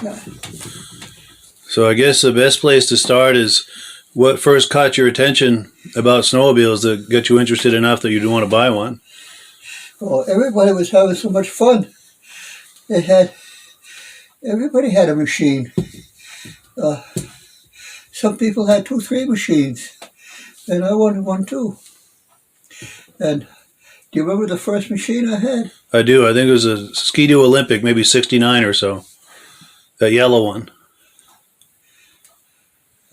Yeah. So I guess the best place to start is what first caught your attention about snowmobiles that got you interested enough that you'd want to buy one? Well, everybody was having so much fun. Everybody had a machine. Some people had 2, 3 machines, and I wanted one too. And do you remember the first machine I had? I do. I think it was a Ski-Doo Olympic, maybe 69 or so. That yellow one.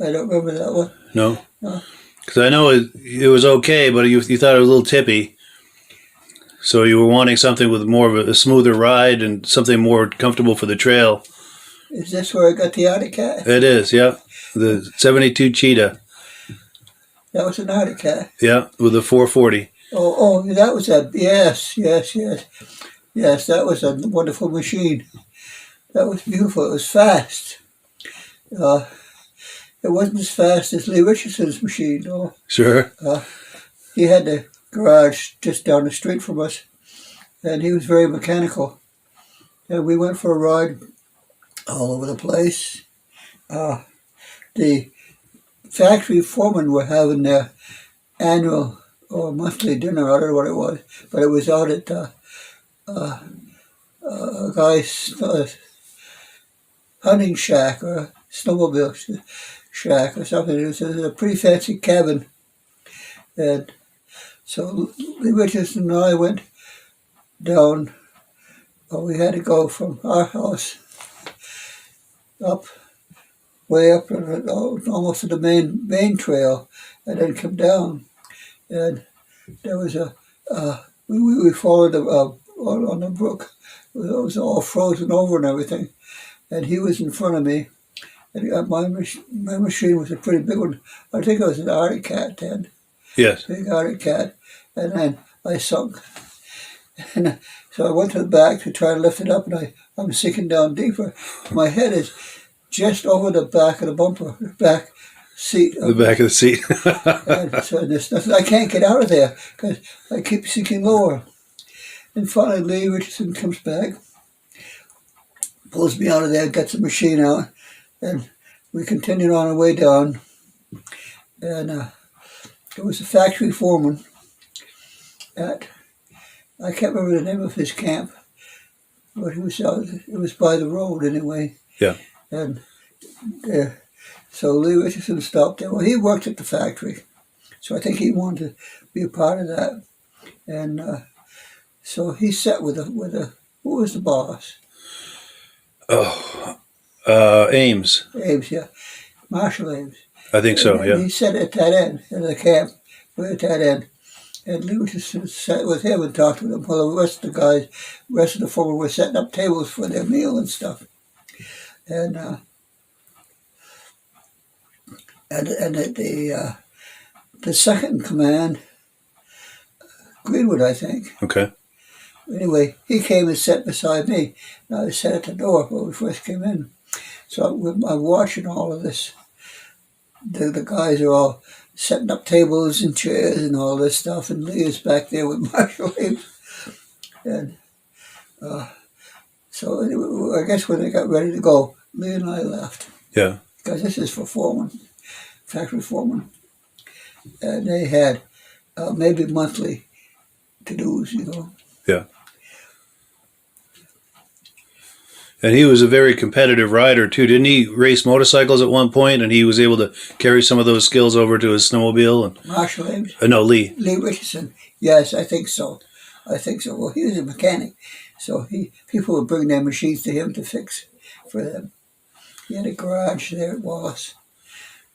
I don't remember that one. No? No. Because I know it was okay, but you thought it was a little tippy. So you were wanting something with more of a smoother ride and something more comfortable for the trail. Is this where I got the Arctic Cat? It is, yeah. The 72 Cheetah. That was an Arctic Cat. Yeah, with the 440. Oh, that was a, yes. Yes, that was a wonderful machine. That was beautiful. It was fast. It wasn't as fast as Lee Richardson's machine, no. Sure. He had the garage just down the street from us, and he was very mechanical. And we went for a ride all over the place. The factory foremen were having their annual or monthly dinner, I don't know what it was, but it was out at a guy's hunting shack or a snowmobile shack or something. It was a pretty fancy cabin. And so Lee Richardson and I went down. Well, we had to go from our house up, way up, almost to the main trail, and then come down. And there was we followed on the brook. It was all frozen over and everything. And he was in front of me. And my machine was a pretty big one. I think it was an Arctic Cat then. Yes. Big Arctic Cat. And then I sunk. And so I went to the back to try to lift it up, and I'm sinking down deeper. My head is just over the back of the bumper, the back seat. The back of the seat. And so there's nothing, I can't get out of there because I keep sinking lower. And finally Lee Richardson comes back, pulls me out of there, gets the machine out, and we continued on our way down. And there was a factory foreman at, I can't remember the name of his camp, but it was by the road anyway. Yeah. And so Lee Richardson stopped there. Well, he worked at the factory, so I think he wanted to be a part of that. And so he sat with who was the boss? Ames. Ames, yeah. Marshall Ames. I think so, yeah. He sat at that end of the camp, right at that end. And Lee Richardson sat with him and talked with him while the rest of the foremen were setting up tables for their meal and stuff. And the second in command, Greenwood, I think. Okay. Anyway, he came and sat beside me. And I sat at the door when we first came in. So I'm watching all of this. The guys are all setting up tables and chairs and all this stuff, and Lee is back there with Marshall Ames. And so anyway, I guess when they got ready to go, Lee and I left. Yeah. Because this is for foreman, factory foreman. And they had maybe monthly to-dos, you know. Yeah. And he was a very competitive rider, too. Didn't he race motorcycles at one point, and he was able to carry some of those skills over to his snowmobile? And Marshall Ames? No, Lee. Lee Richardson. Yes, I think so. Well, he was a mechanic, so people would bring their machines to him to fix for them. He had a garage there at Wallace.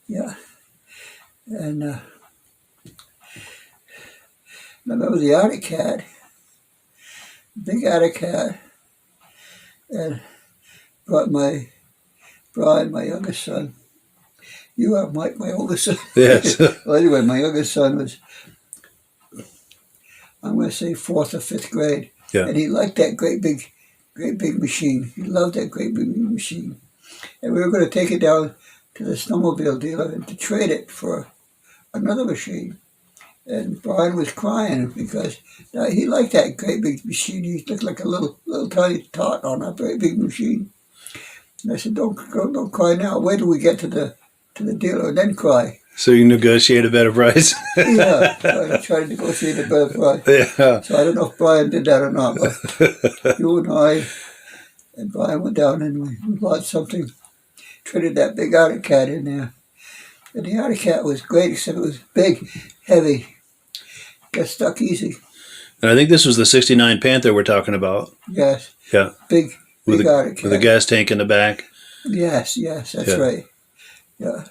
Yeah. And I remember the Arctic Cat, big Arctic Cat, and brought Brian, my youngest son. You are Mike, my oldest son. Yes. Well, anyway, my youngest son was, I'm going to say 4th or 5th grade. Yeah. And he liked that great big machine. He loved that great big machine. And we were going to take it down to the snowmobile dealer and to trade it for another machine. And Brian was crying because he liked that great big machine. He looked like a little tiny tot on a very big machine. And I said, don't cry now. Wait till we get to the dealer and then cry. So you negotiate a better price? Yeah, I tried to negotiate a better price. Yeah. So I don't know if Brian did that or not, but you and I and Brian went down and we bought something, traded that big Arctic cat in there. And the Arctic cat was great, except it was big, heavy, got stuck easy. And I think this was the 69 Panther we're talking about. Yes. Yeah. Big Arctic cat. With a gas tank in the back. Yes, that's right. Yeah.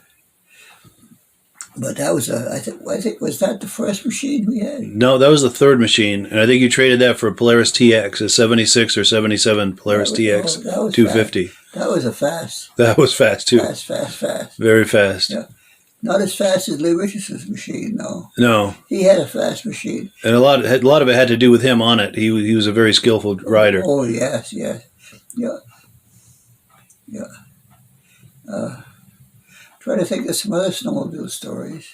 But that was I think was that the first machine we had? No, that was the third machine, and I think you traded that for a Polaris TX, a 76 or 77 Polaris TX 250. Fast. That was a fast. That was fast too. Fast. Very fast. Yeah. Not as fast as Lee Richardson's machine, though. No. He had a fast machine. And a lot of it had to do with him on it. He was a very skillful rider. Oh yes. Yeah. Trying to think of some other snowmobile stories.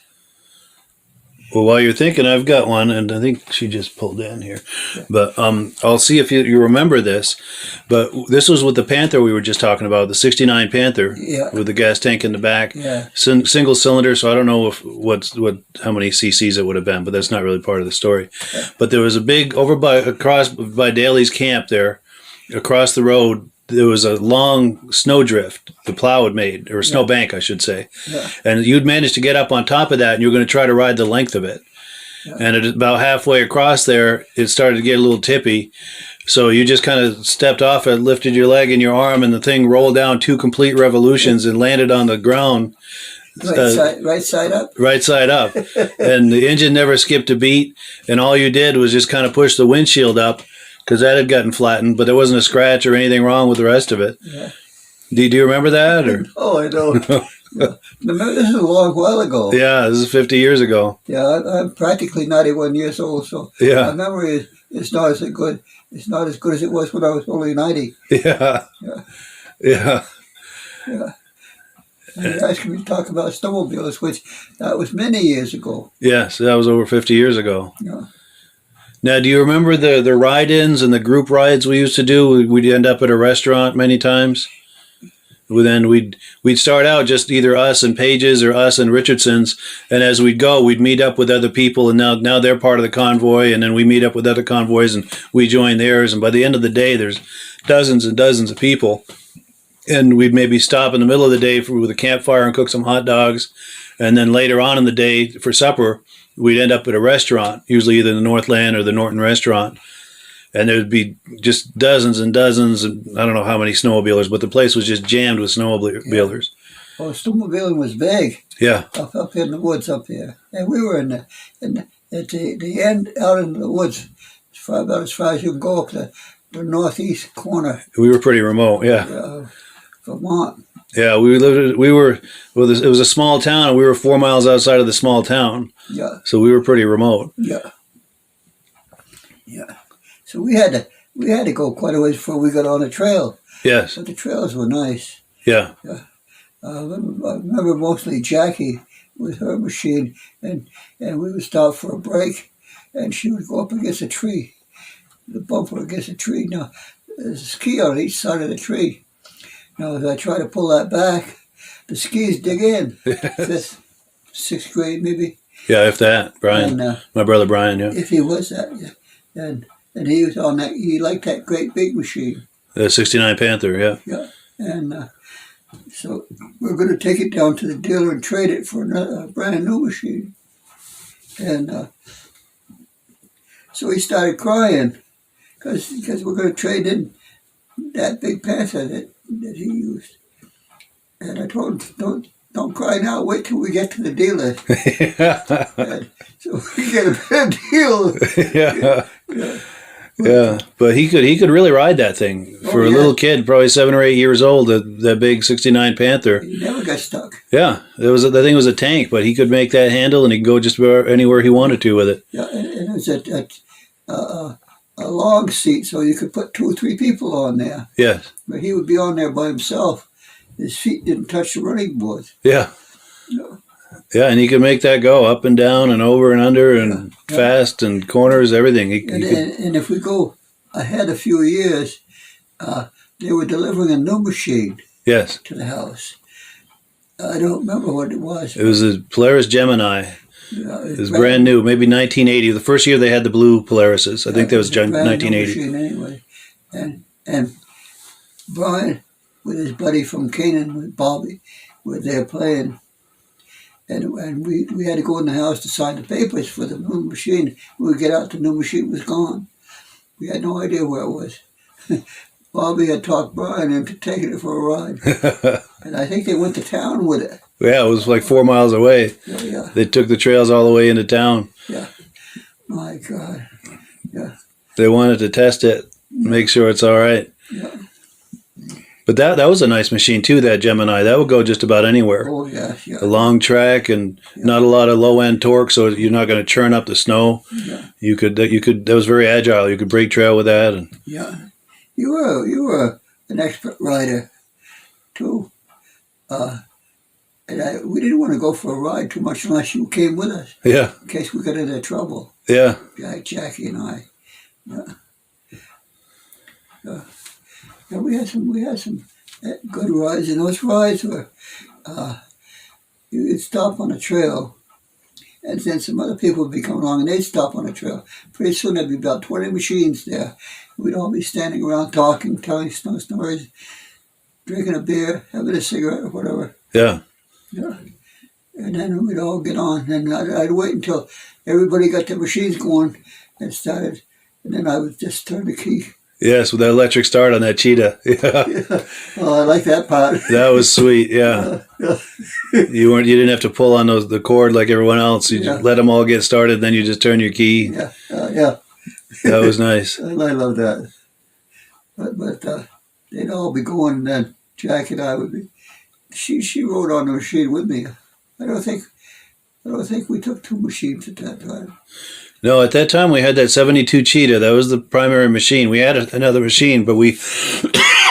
Well, while you're thinking, I've got one, and I think she just pulled in here. Yeah. But I'll see if you remember this. But this was with the Panther we were just talking about, the 69 Panther, with the gas tank in the back. Yeah. Single cylinder, so I don't know how many cc's it would have been, but that's not really part of the story. Yeah. But there was a big, across by Daly's camp there, across the road, there was a long snowdrift the plow had made, or a snowbank, I should say. Yeah. And you'd managed to get up on top of that, and you were going to try to ride the length of it. Yeah. And at about halfway across there, it started to get a little tippy. So you just kind of stepped off it, lifted your leg and your arm, and the thing rolled down 2 complete revolutions and landed on the ground. Right side up? Right side up. And the engine never skipped a beat, and all you did was just kind of push the windshield up, because that had gotten flattened, but there wasn't a scratch or anything wrong with the rest of it. Yeah. Do you remember that? Or? Oh, I don't. Yeah. This is a long while ago. Yeah, this is 50 years ago. Yeah, I'm practically 91 years old, so my memory is not as good. It's not as good as it was when I was only 90. Yeah. And you asked me to talk about snowmobiles, which that was many years ago. Yes, that was over 50 years ago. Yeah. Now, do you remember the ride-ins and the group rides we used to do? We'd end up at a restaurant many times. Then we'd start out just either us and Page's or us and Richardson's, and as we'd go, we'd meet up with other people, and now they're part of the convoy, and then we meet up with other convoys, and we join theirs, and by the end of the day, there's dozens and dozens of people, and we'd maybe stop in the middle of the day with a campfire and cook some hot dogs, and then later on in the day for supper, we'd end up at a restaurant, usually either the Northland or the Norton restaurant. And there'd be just dozens and dozens, and I don't know how many snowmobilers, but the place was just jammed with snowmobilers. Yeah. Oh, snowmobiling was big. Yeah. Up in the woods up here. And we were at the end, out in the woods, about as far as you can go up the northeast corner. We were pretty remote, yeah. Vermont. Yeah, it was a small town, and we were 4 miles outside of the small town. Yeah. So we were pretty remote. Yeah. So we had to go quite a ways before we got on the trail. Yes. But the trails were nice. Yeah. I remember mostly Jackie with her machine, and we would stop for a break, and she would go up against a tree, the bumper against a tree. Now, there's a ski on each side of the tree. Now, as I try to pull that back, the skis dig in. Fifth, 6th grade, maybe. Yeah, if that. Brian. And, my brother Brian, yeah. If he was that, yeah. And he was on that, he liked that great big machine. The 69 Panther, yeah. Yeah. And so we're going to take it down to the dealer and trade it for a brand new machine. And so he started crying because we're going to trade in that big Panther that he used. And I told him, don't cry now, wait till we get to the dealer. So we get a better deal. Yeah, but he could really ride that thing for a little kid, probably 7 or 8 years old. That big 69 Panther. He never got stuck. Yeah, the thing was a tank, but he could make that handle, and he could go just about anywhere he wanted to with it. Yeah, and it was a long seat, so you could put 2 or 3 people on there. Yes, but he would be on there by himself. His feet didn't touch the running boards. Yeah. No. Yeah, and he could make that go up and down and over and under and fast and corners, everything. And if we go ahead a few years, they were delivering a new machine. Yes. to the house. I don't remember what it was. It was a Polaris Gemini. It was brand new, maybe 1980. The first year they had the blue Polarises. I think that was 1980. Machine anyway. And Brian, with his buddy from Canaan, with Bobby, were there playing. And we had to go in the house to sign the papers for the new machine. When we get out, the new machine was gone. We had no idea where it was. Bobby had talked Brian into taking it for a ride. And I think they went to town with it. Yeah, it was like 4 miles away. Yeah. They took the trails all the way into town. Yeah. My God. Yeah. They wanted to test it, make sure it's all right. Yeah. But that was a nice machine too, that Gemini. That would go just about anywhere. Oh, yeah. A long track and not a lot of low-end torque, so you're not going to churn up the snow. Yeah. You could. That was very agile. You could break trail with that. And yeah. You were an expert rider, too. And we didn't want to go for a ride too much unless you came with us. Yeah. In case we got into trouble. Yeah. Jackie and I. Yeah. Yeah, we had some good rides, and those rides were you'd stop on a trail, and then some other people would be coming along, and they'd stop on a trail. Pretty soon there'd be about 20 machines there. We'd all be standing around talking, telling snow stories, drinking a beer, having a cigarette or whatever. Yeah. Yeah. And then we'd all get on, and I'd wait until everybody got their machines going and started, and then I would just turn the key. Yes, with that electric start on that Cheetah. Yeah. Yeah. Oh, I like that part. That was sweet. Yeah. You didn't have to pull on the cord like everyone else. You just let them all get started, then you just turn your key. Yeah. Yeah. That was nice. I love that. But they'd all be going, and then Jack and I would be. She rode on the machine with me. I don't think we took two machines at that time. No, at that time we had that 72 Cheetah. That was the primary machine. We had another machine, but we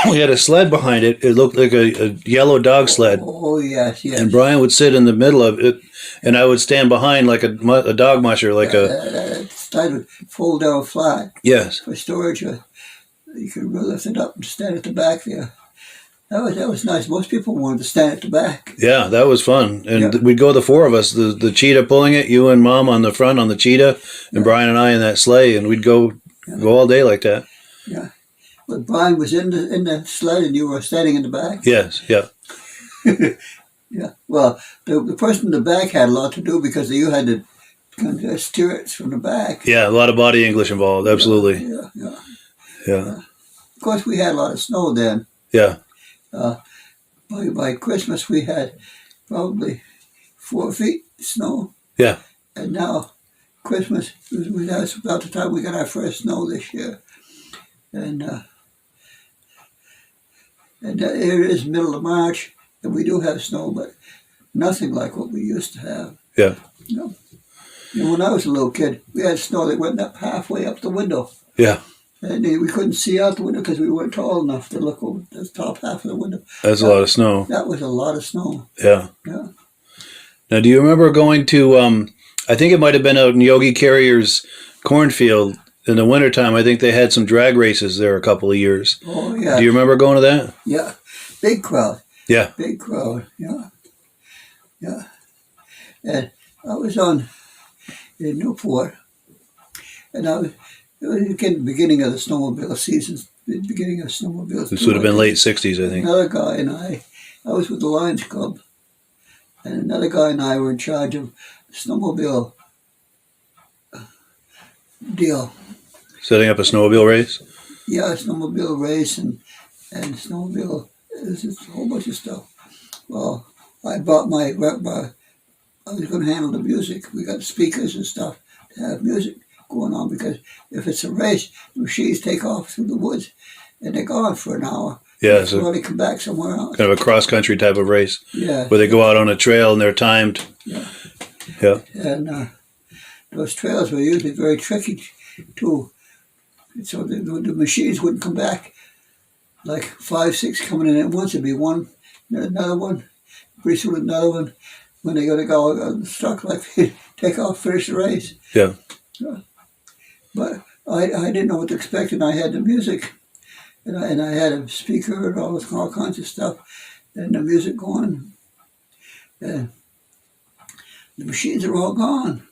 we had a sled behind it. It looked like a yellow dog sled. Oh, yes. And Brian would sit in the middle of it, and I would stand behind like a dog musher, like a sled would fold down flat. Yes. For storage. You could lift it up and stand at the back there. That was nice. Most people wanted to stand at the back. Yeah, that was fun. And we'd go the four of us, the Cheetah pulling it, you and Mom on the front on the Cheetah, and Brian and I in that sleigh, and we'd go all day like that. Yeah. But Brian was in the sled and you were standing in the back? Yes, yeah. Yeah. Well, the person in the back had a lot to do because you had to kind of steer it from the back. Yeah, a lot of body English involved, absolutely. Yeah. Of course, we had a lot of snow then. Yeah. By Christmas, we had probably 4 feet snow. Yeah. And now, Christmas, that's about the time we got our first snow this year. And it is middle of March, and we do have snow, but nothing like what we used to have. Yeah. You know, when I was a little kid, we had snow that went up halfway up the window. Yeah. And we couldn't see out the window because we weren't tall enough to look over the top half of the window. That's a lot of snow. That was a lot of snow. Yeah. Yeah. Now, do you remember going to, I think it might have been out in Yogi Carrier's cornfield in the wintertime. I think they had some drag races there a couple of years. Oh, yeah. Do you remember going to that? Yeah. Big crowd. Yeah. Big crowd. Yeah. Yeah. And I was in Newport, and it was again the beginning of the snowmobile season, the beginning of snowmobiles. This would have been late 60s, I think. Another guy and I was with the Lions Club, and another guy and I were in charge of the snowmobile deal. Setting up a snowmobile race? Yeah, snowmobile race and snowmobile, there's just a whole bunch of stuff. Well, I brought I was going to handle the music. We got speakers and stuff to have music going on, because if it's a race, the machines take off through the woods and they're gone for an hour. Yeah, so they come back somewhere else. Kind of a cross-country type of race. Yeah. Where they go out on a trail and they're timed. Yeah. Yeah. And those trails were usually very tricky too. So the machines wouldn't come back. Like 5, 6 coming in at once, it'd be one, another one, pretty soon another one. When they go stuck, like take off, finish the race. Yeah. But I didn't know what to expect, and I had the music. and I had a speaker and all kinds of stuff, and the music going. And the machines are all gone.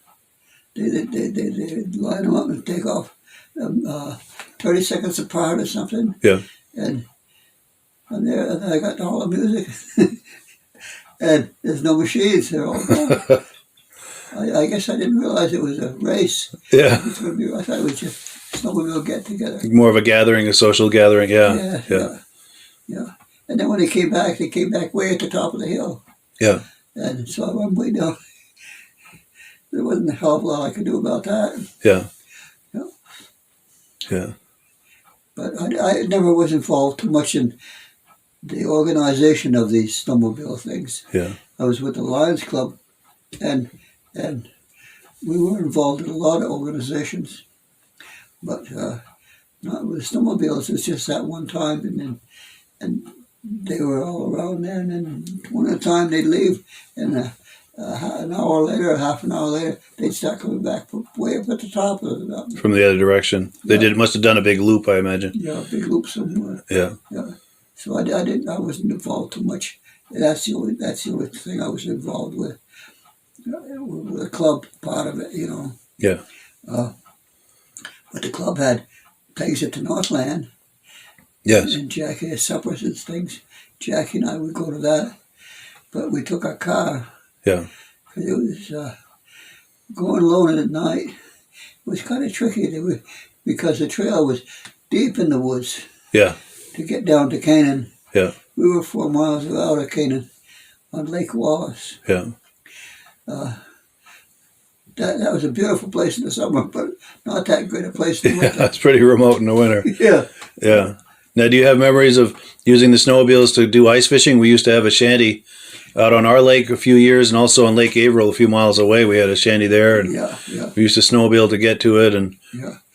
They line them up and take off 30 seconds apart or something. Yeah. And I got all the music. And there's no machines. They're all gone. I guess I didn't realize it was a race. Yeah. I thought it was just snowmobile get together. More of a gathering, a social gathering. Yeah. Yeah. And then when they came back way at the top of the hill. Yeah. And so I went way down. There wasn't a hell of a lot I could do about that. Yeah. Yeah. Yeah. But I never was involved too much in the organization of these snowmobile things. Yeah. I was with the Lions Club, and we were involved in a lot of organizations, but not with snowmobiles. It's just that one time, and they were all around there, and then one at a time they'd leave, and an hour later, half an hour later, they'd start coming back way up at the top of the mountain. From the other direction. They must have done a big loop, I imagine. Yeah, a big loop somewhere. Yeah. Yeah. So I wasn't involved too much. That's the only thing I was involved with the club part of it, Yeah. But the club had things at the Northland. Yes. And Jackie had suppers and things. Jackie and I would go to that. But we took our car. Yeah. Because it was going alone at night. It was kind of tricky because the trail was deep in the woods. Yeah. To get down to Canaan. Yeah. We were 4 miles out of Canaan on Lake Wallace. Yeah. That was a beautiful place in the summer, but not that great a place in the winter. Yeah, it's pretty remote in the winter. Yeah. Yeah. Now, do you have memories of using the snowmobiles to do ice fishing? We used to have a shanty out on our lake a few years, and also on Lake Averill a few miles away. We had a shanty there, and we used to snowmobile to get to it, and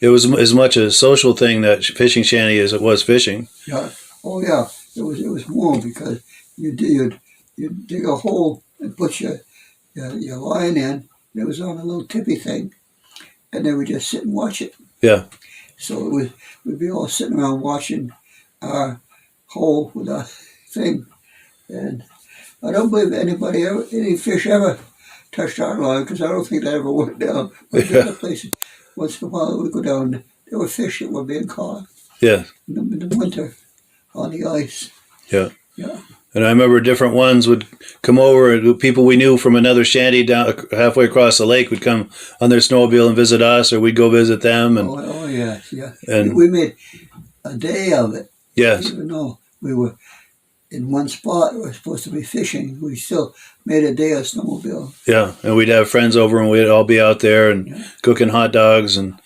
it was as much a social thing, that fishing shanty, as it was fishing. Yeah. Oh yeah. It was warm because you'd dig a hole and put your line in. It was on a little tippy thing, and then we just sit and watch it. Yeah. So we'd be all sitting around watching our hole with our thing, and I don't believe any fish ever touched our line, because I don't think that ever went down. But the other places, once in a while, it would go down. There were fish that were being caught. Yeah. In the winter on the ice. Yeah. Yeah. And I remember different ones would come over, and people we knew from another shanty down halfway across the lake would come on their snowmobile and visit us, or we'd go visit them. And yeah. And we made a day of it. Yes. Even though we were in one spot, we were supposed to be fishing, we still made a day of snowmobile. Yeah, and we'd have friends over, and we'd all be out there and cooking hot dogs, and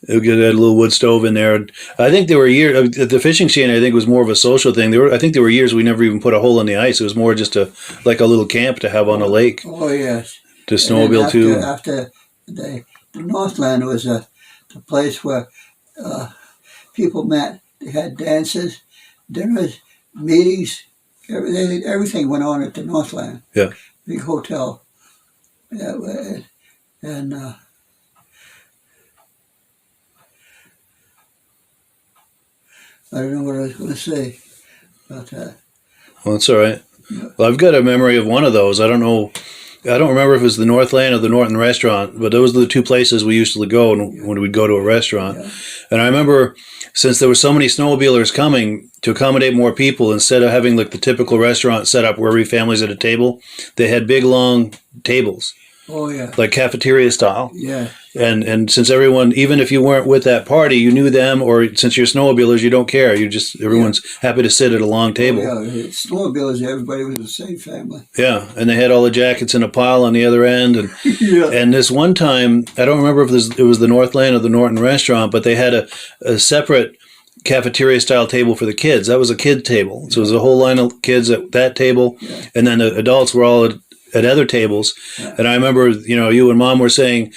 we'd get a little wood stove in there. I think there were years, the fishing shanty, I think, was more of a social thing. I think there were years we never even put a hole in the ice. It was more just like a little camp to have on a lake. Oh, yes. To snowmobile too. After the Northland was the place where people met. They had dances, dinners, meetings. Everything went on at the Northland. Yeah. Big hotel. Yeah, and I don't know what I was going to say about that. Well, that's all right. Well, I've got a memory of one of those. I don't remember if it was the Northland or the Norton Restaurant, but those were the two places we used to go when we'd go to a restaurant. Yeah. And I remember, since there were so many snowmobilers coming, to accommodate more people, instead of having like the typical restaurant set up where every family's at a table, they had big, long tables. Oh, yeah. Like cafeteria style. Yeah. And since everyone, even if you weren't with that party, you knew them, or since you're snowmobilers, you don't care. Everyone's happy to sit at a long table. Oh, yeah. Snowmobilers, everybody was the same family. Yeah. And they had all the jackets in a pile on the other end. And and this one time, I don't remember if it was the Northland or the Norton Restaurant, but they had a separate cafeteria style table for the kids. That was a kid table. So it was a whole line of kids at that table. Yeah. And then the adults were all at other tables. Yeah. And I remember, you and Mom were saying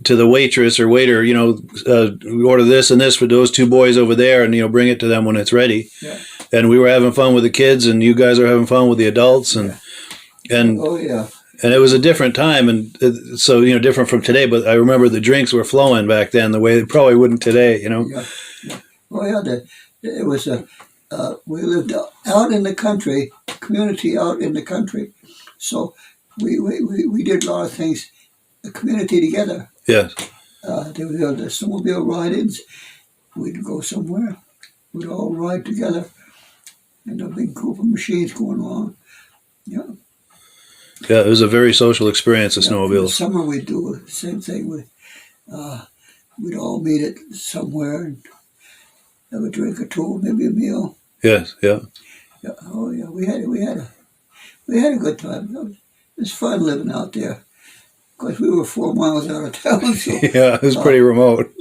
to the waitress or waiter, order this and this for those two boys over there, and, bring it to them when it's ready. Yeah. And we were having fun with the kids, and you guys are having fun with the adults. And oh, yeah. And it was a different time, and so, different from today. But I remember the drinks were flowing back then the way they probably wouldn't today, Yeah. Oh, yeah. It was we lived out in the country, community out in the country. So we did a lot of things, the community together. Yes. There were the snowmobile ride-ins. We'd go somewhere. We'd all ride together. And a big group of machines going on. Yeah. Yeah, it was a very social experience, the In the snowmobiles. summer we'd do the same thing. We'd all meet at somewhere and have a drink or two, maybe a meal. Yes, yeah. Yeah. Oh yeah, we had a good time. It was fun living out there. Of course, we were 4 miles out of town, so Yeah, it was pretty remote,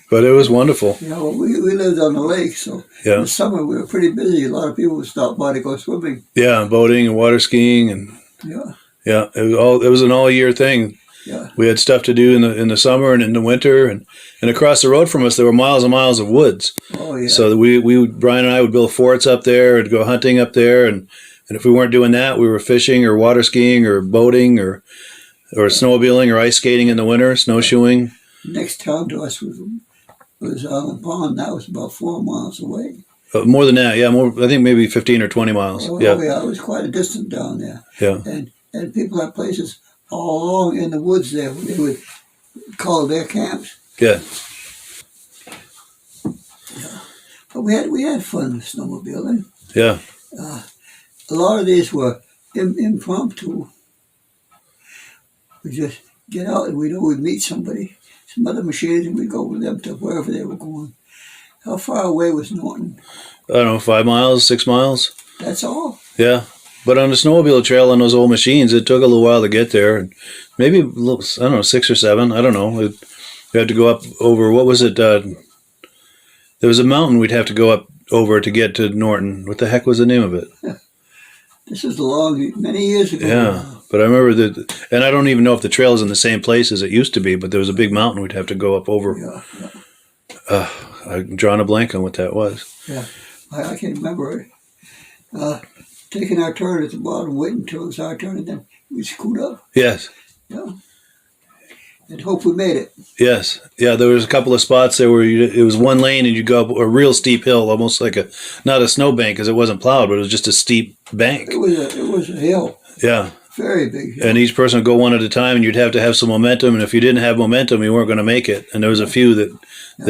but it was wonderful. well, we lived on the lake, so in Yeah, the summer we were pretty busy. A lot of people would stop by to go swimming. yeah, boating and water skiing, and Yeah, yeah, it was an all year thing. yeah, We had stuff to do in the summer and in the winter, and across the road from us there were miles and miles of woods. oh yeah. So Brian and I would build forts up there and go hunting up there, and if we weren't doing that, we were fishing or water skiing or boating or snowmobiling or ice skating in the winter, snowshoeing. Next town to us was Island Pond. That was about 4 miles away. More than that, yeah, I think maybe 15 or 20 miles. Oh Yeah, yeah, it was quite a distance down there. yeah, And people had places all along in the woods there where they would call their camps. yeah, But we had fun snowmobiling. yeah, A lot of these were impromptu. We just get out and we know we'd meet somebody, some other machines, and we'd go with them to wherever they were going. How far away was Norton? I don't know, 5 miles, 6 miles. That's all. Yeah, but on the snowmobile trail on those old machines, it took a little while to get there, and maybe I don't know, 6 or 7. I don't know. We had to go up over, what was it? There was a mountain we'd have to go up over to get to Norton. What the heck was the name of it? This is many years ago. Yeah, but I remember that, and I don't even know if the trail is in the same place as it used to be, but there was a big mountain we'd have to go up over. Yeah. I'm drawing a blank on what that was. Yeah. I can remember it. Taking our turn at the bottom, waiting until it was our turn, and then we'd scoot up. Yes. Yeah. And hope we made it. Yes. Yeah, there was a couple of spots there where it was one lane and you go up a real steep hill, almost like not a snow bank because it wasn't plowed, but it was just a steep bank. It was a hill. Yeah. Very big hill. And each person would go one at a time, and you'd have to have some momentum. And if you didn't have momentum, you weren't going to make it. And there was a few that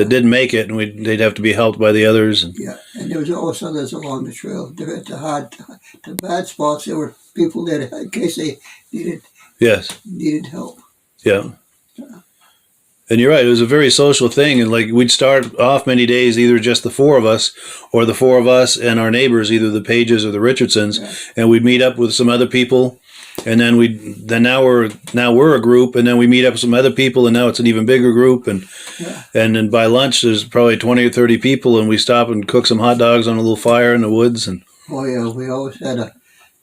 didn't make it, and they'd have to be helped by the others. And Yeah, and there was also others along the trail. There at the bad spots, there were people there in case they needed help. Yeah. And you're right, it was a very social thing. And like we'd start off many days, either just the 4 of us or the 4 of us and our neighbors, either the Pages or the Richardsons, and we'd meet up with some other people. And then now we're a group, and then we meet up with some other people, and now it's an even bigger group. And then by lunch, there's probably 20 or 30 people, and we stop and cook some hot dogs on a little fire in the woods. And oh yeah, we always had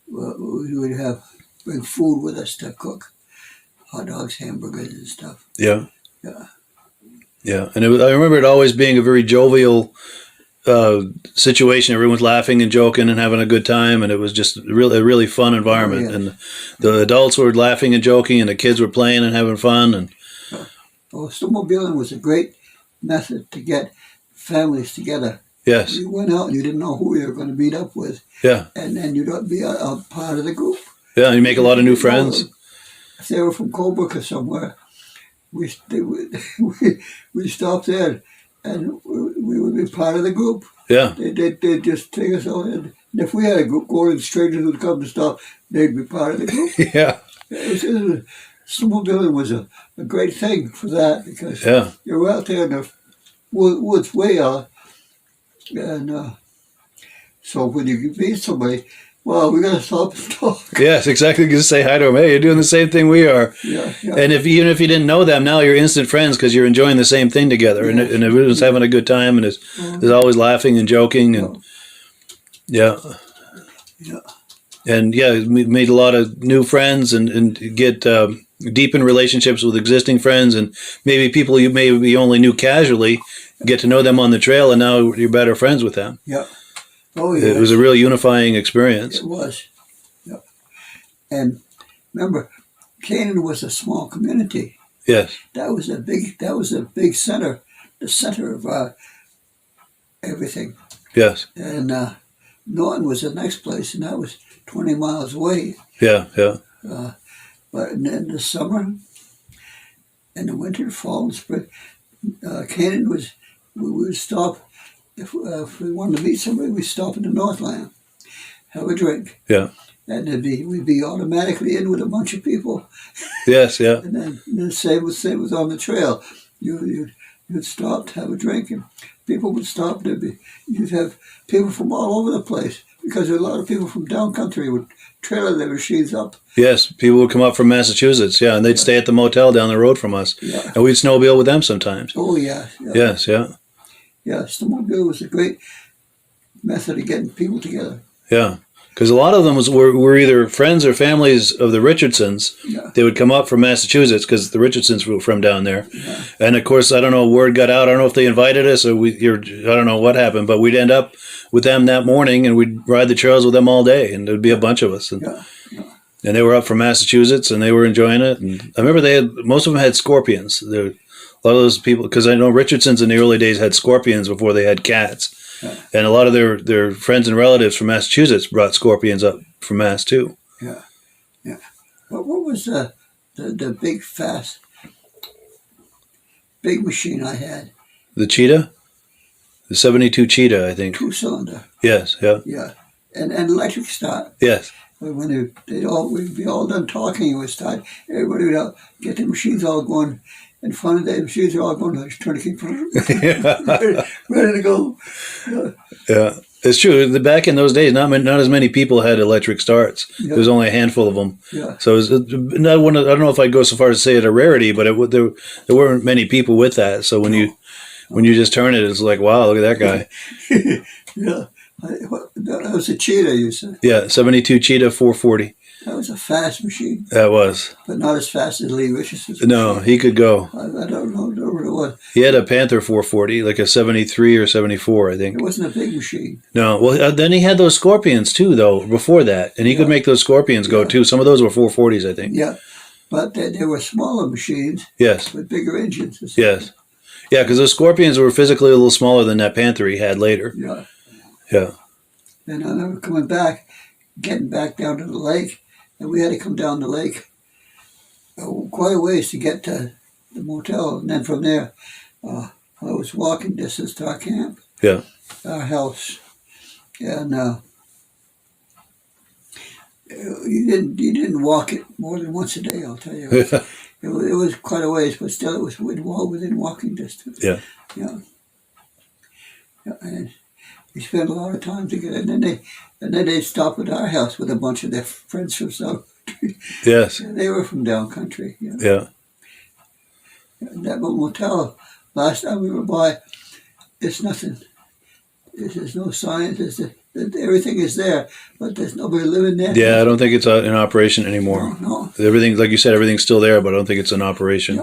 we would bring food with us to cook, hot dogs, hamburgers, and stuff. Yeah. Yeah. Yeah, and I remember it always being a very jovial situation. Everyone's laughing and joking and having a good time, and it was just a really fun environment. Oh, yeah. And the adults were laughing and joking, and the kids were playing and having fun. And snowmobiling was a great method to get families together. yes, You went out and you didn't know who you were going to meet up with, yeah, and then you'd be a part of the group. yeah, you make a lot of new friends. If they were from Colebrook or somewhere, we stop there, and we would be part of the group. Yeah, They'd just take us out, and if we had a group going, and strangers would come to stop, they'd be part of the group. yeah, Snowmobiling was a great thing for that, because yeah, you're out there in the woods way out, and so when you meet somebody, well, we got to stop and talk. yes, exactly. Just say hi to them. Hey, you're doing the same thing we are. Yeah. And even if you didn't know them, now you're instant friends because you're enjoying the same thing together, and everyone's having a good time, and there's always laughing and joking, and yeah. And yeah, we made a lot of new friends and get deepen relationships with existing friends, and maybe people you maybe only knew casually, get to know them on the trail, and now you're better friends with them. Yeah. Oh yeah. It was a real unifying experience. It was. Yeah. And remember, Canaan was a small community. Yes. That was a big center, the center of everything. Yes. And Norton was the next place, and that was 20 miles away. Yeah. But in the summer, in the winter, fall, and spring, Canaan we would stop, if we wanted to meet somebody, we'd stop in the Northland, have a drink. Yeah. And we'd be automatically in with a bunch of people. Yes, yeah. And then same was on the trail. You'd stop to have a drink, and people would stop. You'd have people from all over the place, because a lot of people from down country would trailer their machines up. Yes, people would come up from Massachusetts, and they'd stay at the motel down the road from us. Yeah. And we'd snowmobile with them sometimes. Oh, yeah. Yes, yeah. Yeah, snowmobile was a great method of getting people together. Yeah. Because a lot of them were either friends or families of the Richardsons. Yeah. They would come up from Massachusetts because the Richardsons were from down there. Yeah. And of course, I don't know, word got out. I don't know if they invited us or I don't know what happened, but we'd end up with them that morning and we'd ride the trails with them all day. And there'd be a bunch of us. And they were up from Massachusetts and they were enjoying it. And I remember most of them had scorpions. A lot of those people, because I know Richardsons in the early days had scorpions before they had cats. Yeah. And a lot of their friends and relatives from Massachusetts brought scorpions up from Mass too. Yeah, yeah. But what was the big fast machine I had? The Cheetah, the 72 Cheetah, I think. 2-cylinder. Yes, yeah. Yeah, and electric start. Yes. When we'd be all done talking, it was time. Everybody would get the machines all going. In front of the machines are all going to trying to keep ready to go. Yeah, it's true. Back in those days, not as many people had electric starts. Yeah. There was only a handful of them. Yeah. So I don't know if I'd go so far as to say it a rarity, but there weren't many people with that. So when you just turn it, it's like, wow, look at that guy. Yeah, that was a Cheetah, you said. Yeah, 72 Cheetah 440. That was a fast machine. That was. But not as fast as Lee Richardson's. No, he could go. I don't know what it was. He had a Panther 440, like a 73 or 74, I think. It wasn't a big machine. No, well, then he had those Scorpions too, though, before that. And he could make those Scorpions go too. Some of those were 440s, I think. Yeah, but they were smaller machines. Yes. With bigger engines. Yes. Yeah, because those Scorpions were physically a little smaller than that Panther he had later. Yeah. Yeah. And I remember getting back down to the lake. And we had to come down the lake quite a ways to get to the motel. And then from there, I was walking distance to our camp, our house. And you didn't walk it more than once a day, I'll tell you. It was quite a ways, but still it was within walking distance. Yeah. Yeah. And we spent a lot of time together. And then they'd stop at our house with a bunch of their friends from South Country. Yes. They were from down country. Yeah. And that motel, last time we were by, it's nothing. There's no signs. Everything is there, but there's nobody living there. Yeah, I don't think it's in operation anymore. No. Everything, like you said, everything's still there, but I don't think it's in operation.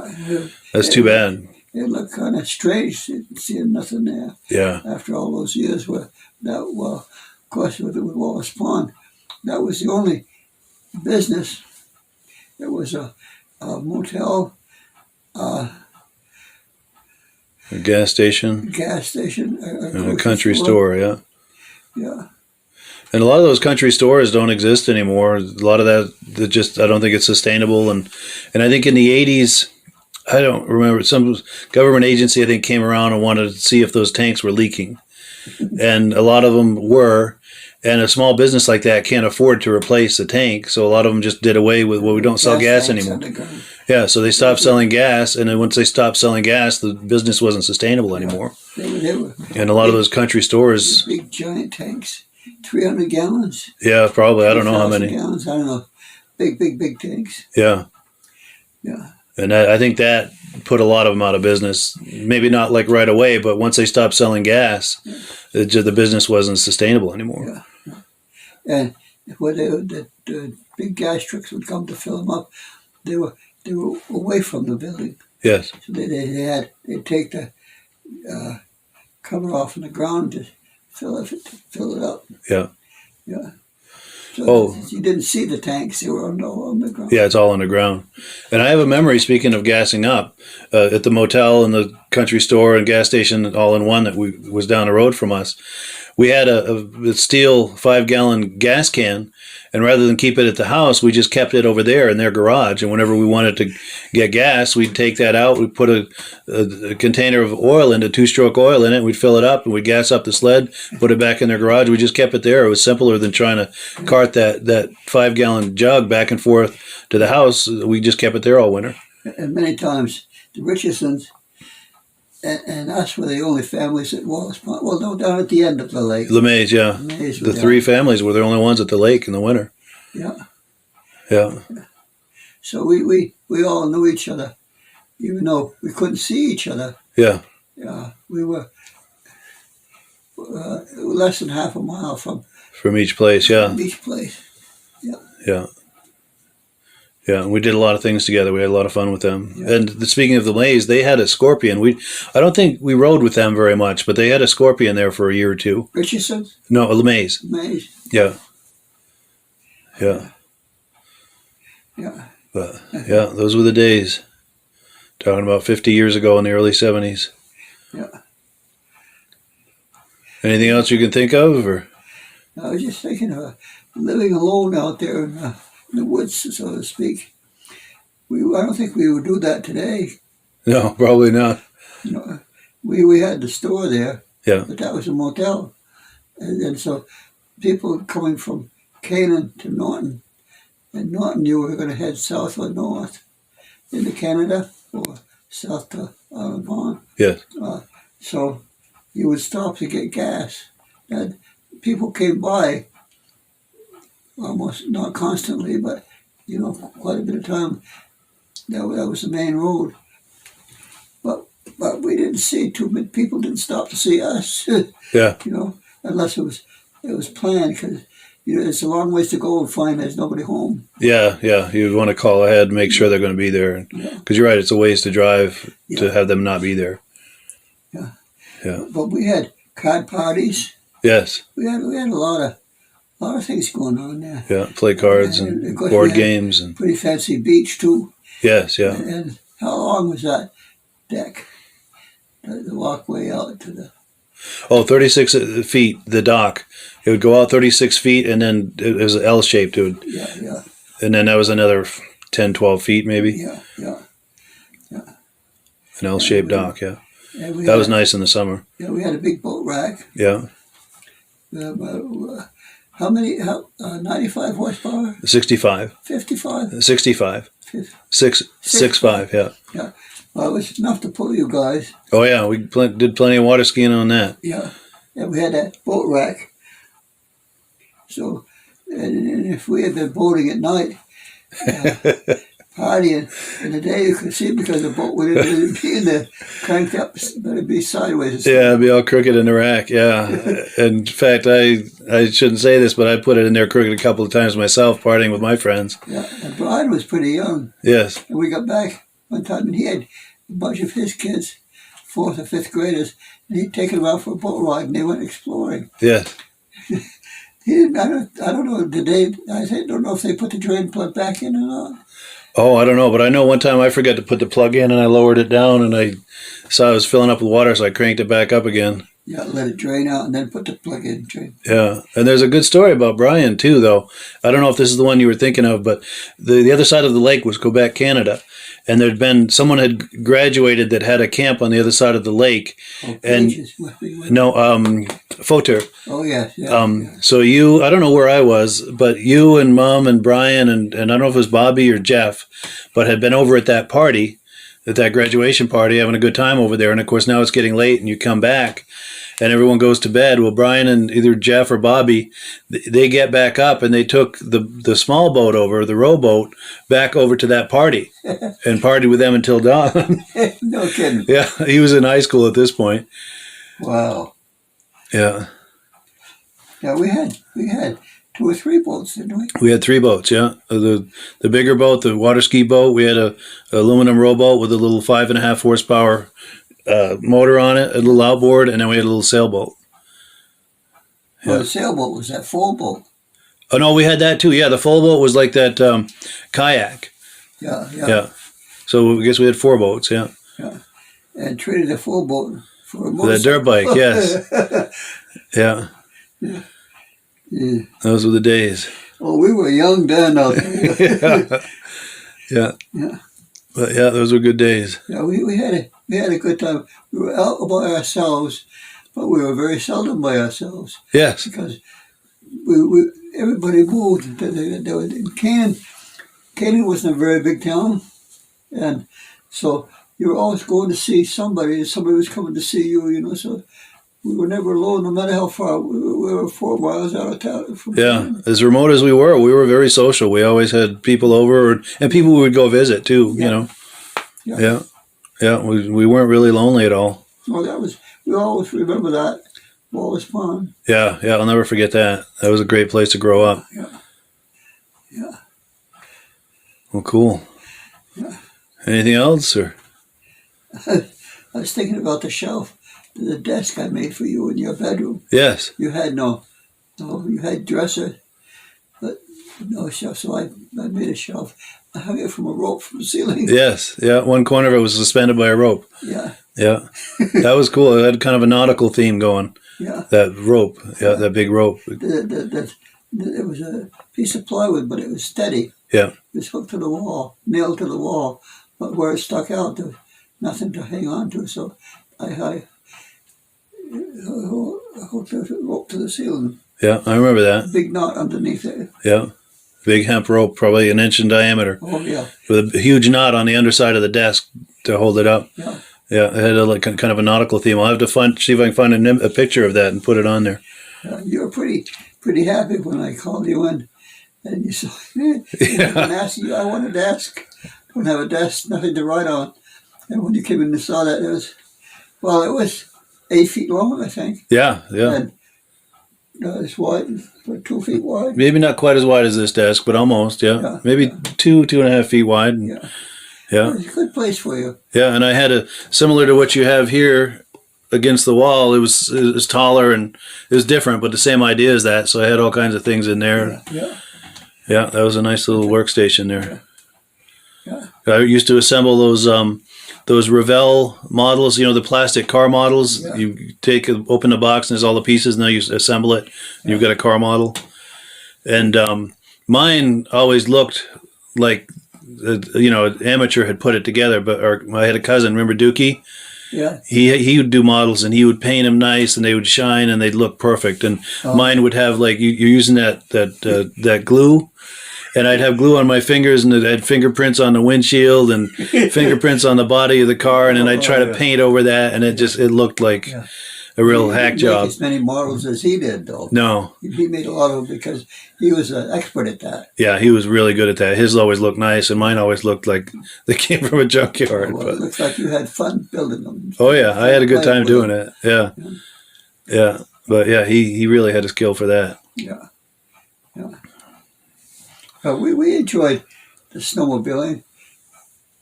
That's too bad. It looked kind of strange seeing nothing there. Yeah. After all those years, of course, with Wallace Pond, that was the only business. There was a motel, a gas station, and a country store. Yeah. Yeah. And a lot of those country stores don't exist anymore. A lot of that just, I don't think it's sustainable. And I think in the 80s, I don't remember, some government agency, I think, came around and wanted to see if those tanks were leaking. And a lot of them were. And a small business like that can't afford to replace the tank. So a lot of them just did away with, we don't sell gas anymore. Yeah, so they stopped selling gas. And then once they stopped selling gas, the business wasn't sustainable anymore. They were and a lot of those country stores. Big giant tanks, 300 gallons. Yeah, probably. I don't know how many. Gallons, I don't know. Big tanks. Yeah. Yeah. And I think that put a lot of them out of business. Maybe not like right away, but once they stopped selling gas, the business wasn't sustainable anymore. Yeah. And when the big gas trucks would come to fill them up, they were away from the building. Yes. So they'd take the cover off on the ground to fill it up. Yeah. Yeah. So you didn't see the tanks; they were on the ground. Yeah, it's all on the ground. And I have a memory, speaking of gassing up, at the motel in the country store and gas station all in one that was down the road from us. We had a steel 5-gallon gas can, and rather than keep it at the house, we just kept it over there in their garage. And whenever we wanted to get gas, we'd take that out. We'd put a container of oil into 2-stroke oil in it. We'd fill it up, and we'd gas up the sled, put it back in their garage. We just kept it there. It was simpler than trying to cart that 5-gallon jug back and forth to the house. We just kept it there all winter. And many times, the Richardsons and us were the only families at Wallace Pond. Well, no, down at the end of the lake. LeMay's, yeah. LeMay's The 3 families were the only ones at the lake in the winter. Yeah. Yeah. So we all knew each other, even though we couldn't see each other. Yeah. Yeah. We were less than half a mile from each place, yeah. From each place. Yeah. Yeah. Yeah, and we did a lot of things together. We had a lot of fun with them. Yeah. And speaking of the LeMays, they had a Scorpion. I don't think we rode with them very much, but they had a Scorpion there for a year or two. Richardson? No, LeMays. LeMays. Yeah. Yeah. Yeah. But yeah, those were the days. Talking about 50 years ago in the early 70s. Yeah. Anything else you can think of? Or? I was just thinking of living alone out there in the woods, so to speak. I don't think we would do that today. No, probably not. You know, we had the store there, yeah, but that was a motel, and so people coming from Canaan to Norton, and Norton you were going to head south or north into Canada or south to Island Pond. Yes. So you would stop to get gas, and people came by. Almost not constantly, but quite a bit of time. That was the main road. But we didn't see too many people. Didn't stop to see us. Yeah. Unless it was planned, because it's a long ways to go and find there's nobody home. Yeah, yeah. You'd want to call ahead and make sure they're going to be there. Because you're right, it's a ways to drive to have them not be there. Yeah. Yeah. But we had card parties. Yes. We had a lot of things going on there. Yeah, play cards and board games. And pretty fancy beach, too. Yes, yeah. And how long was that deck? The walkway out to the... Oh, 36 feet, the dock. It would go out 36 feet, and then it was L-shaped. Yeah. And then that was another 10, 12 feet, maybe. Yeah. An L-shaped dock, yeah. That was nice in the summer. Yeah, we had a big boat rack. Yeah. How many? 95 horsepower? 65. 55? 65. 65, yeah. Yeah. Well, it was enough to pull you guys. Oh, yeah. We did plenty of water skiing on that. Yeah. And we had that boat rack. So, and if we had been boating at night, partying in the day, you could see because the boat would be in there cranked up, but it'd be sideways. Yeah, it'd be all crooked in the rack, yeah. In fact, I shouldn't say this, but I put it in there crooked a couple of times myself, partying with my friends. Yeah, and Brian was pretty young. Yes. And we got back one time, and he had a bunch of his kids, 4th or 5th graders, and he'd taken them out for a boat ride, and they went exploring. Yes. He didn't. I don't know. I don't know if they put the drain plug back in or not. Oh, I don't know, but I know one time I forgot to put the plug in, and I lowered it down, and I saw it was filling up with water, so I cranked it back up again. Yeah, let it drain out, and then put the plug in. Drain. Yeah, and there's a good story about Brian, too, though. I don't know if this is the one you were thinking of, but the other side of the lake was Quebec, Canada, and someone had graduated that had a camp on the other side of the lake. Oh, and Fauteur. Oh, yeah. So I don't know where I was, but you and Mom and Brian and I don't know if it was Bobby or Jeff, but had been over at that party, at that graduation party, having a good time over there. And of course, now it's getting late and you come back and everyone goes to bed. Well, Brian and either Jeff or Bobby, they get back up and they took the small boat over, the rowboat, back over to that party and partied with them until dawn. No kidding. Yeah, he was in high school at this point. Wow. Yeah. Yeah, we had 2 or 3 boats, didn't we? We had 3 boats, yeah. The bigger boat, the water ski boat, we had a aluminum rowboat with a little 5.5 horsepower motor on it, a little outboard, and then we had a little sailboat. Yeah. Well, the sailboat was that full boat. Oh, no, we had that too. Yeah, the full boat was like that kayak. Yeah. So I guess we had 4 boats, yeah. Yeah. and traded a full boat for a For that dirt bike, yes. Yeah. Yeah. Those were the days. Oh, we were young then out there. Yeah. Yeah. But yeah, those were good days. Yeah, we had a good time. We were out by ourselves, but we were very seldom by ourselves. Yes. Because everybody moved. There was in Canaan wasn't a very big town, and so you were always going to see somebody. Somebody was coming to see you, you know. So we were never alone, no matter how far. We were 4 miles out of town. Yeah, as remote as we were very social. We always had people over, and people we would go visit too. Yeah. You know. Yeah. Yeah. We weren't really lonely at all. No, we always remember that. Always fun. Yeah. I'll never forget that. That was a great place to grow up. Yeah. Well, cool. Yeah. Anything else, or? I was thinking about the shelf, the desk I made for you in your bedroom. Yes. You had you had dresser, but no shelf. So I made a shelf. I hung it from a rope from the ceiling. Yes. Yeah. One corner of it was suspended by a rope. Yeah. Yeah. That was cool. It had kind of a nautical theme going. Yeah. That rope. Yeah. That big rope. It was a piece of plywood, but it was steady. Yeah. It was hooked to the wall, nailed to the wall, but where it stuck out, there was nothing to hang on to. So I hooked the rope to the ceiling. Yeah. I remember that. Big knot underneath it. Yeah. Big hemp rope, probably an inch in diameter. Oh, yeah. With a huge knot on the underside of the desk to hold it up. Yeah. Yeah, it had kind of a nautical theme. I'll have to see if I can find a picture of that and put it on there. You were pretty happy when I called you in, and you saw I wanted a desk. Don't have a desk, nothing to write on. And when you came in and saw that, it was 8 feet long, I think. Yeah. And it's wide, like 2 feet wide. Maybe not quite as wide as this desk, but almost. Yeah. Maybe 2.5 feet wide. Yeah. Yeah. It's a good place for you. Yeah, and I had similar to what you have here against the wall. It was taller and it was different, but the same idea as that. So I had all kinds of things in there. Yeah, that was a nice little workstation there. Yeah. I used to assemble those Revell models, the plastic car models. Yeah. You open the box and there's all the pieces, and then you assemble it. And you've got a car model. And mine always looked like an amateur had put it together, but I had a cousin, remember Dookie? Yeah. He would do models, and he would paint them nice, and they would shine, and they'd look perfect. And mine would have, like, you're using that glue, and I'd have glue on my fingers, and it had fingerprints on the windshield and fingerprints on the body of the car, and then I'd try to paint over that, and it looked like a real hack job. Make as many models as he did, though. No. He made a lot of them because he was an expert at that. Yeah, he was really good at that. His always looked nice, and mine always looked like they came from a junkyard. Well, it looks like you had fun building them. Oh, yeah. I had a good time doing it. Yeah. But, yeah, he really had a skill for that. Yeah. We enjoyed the snowmobiling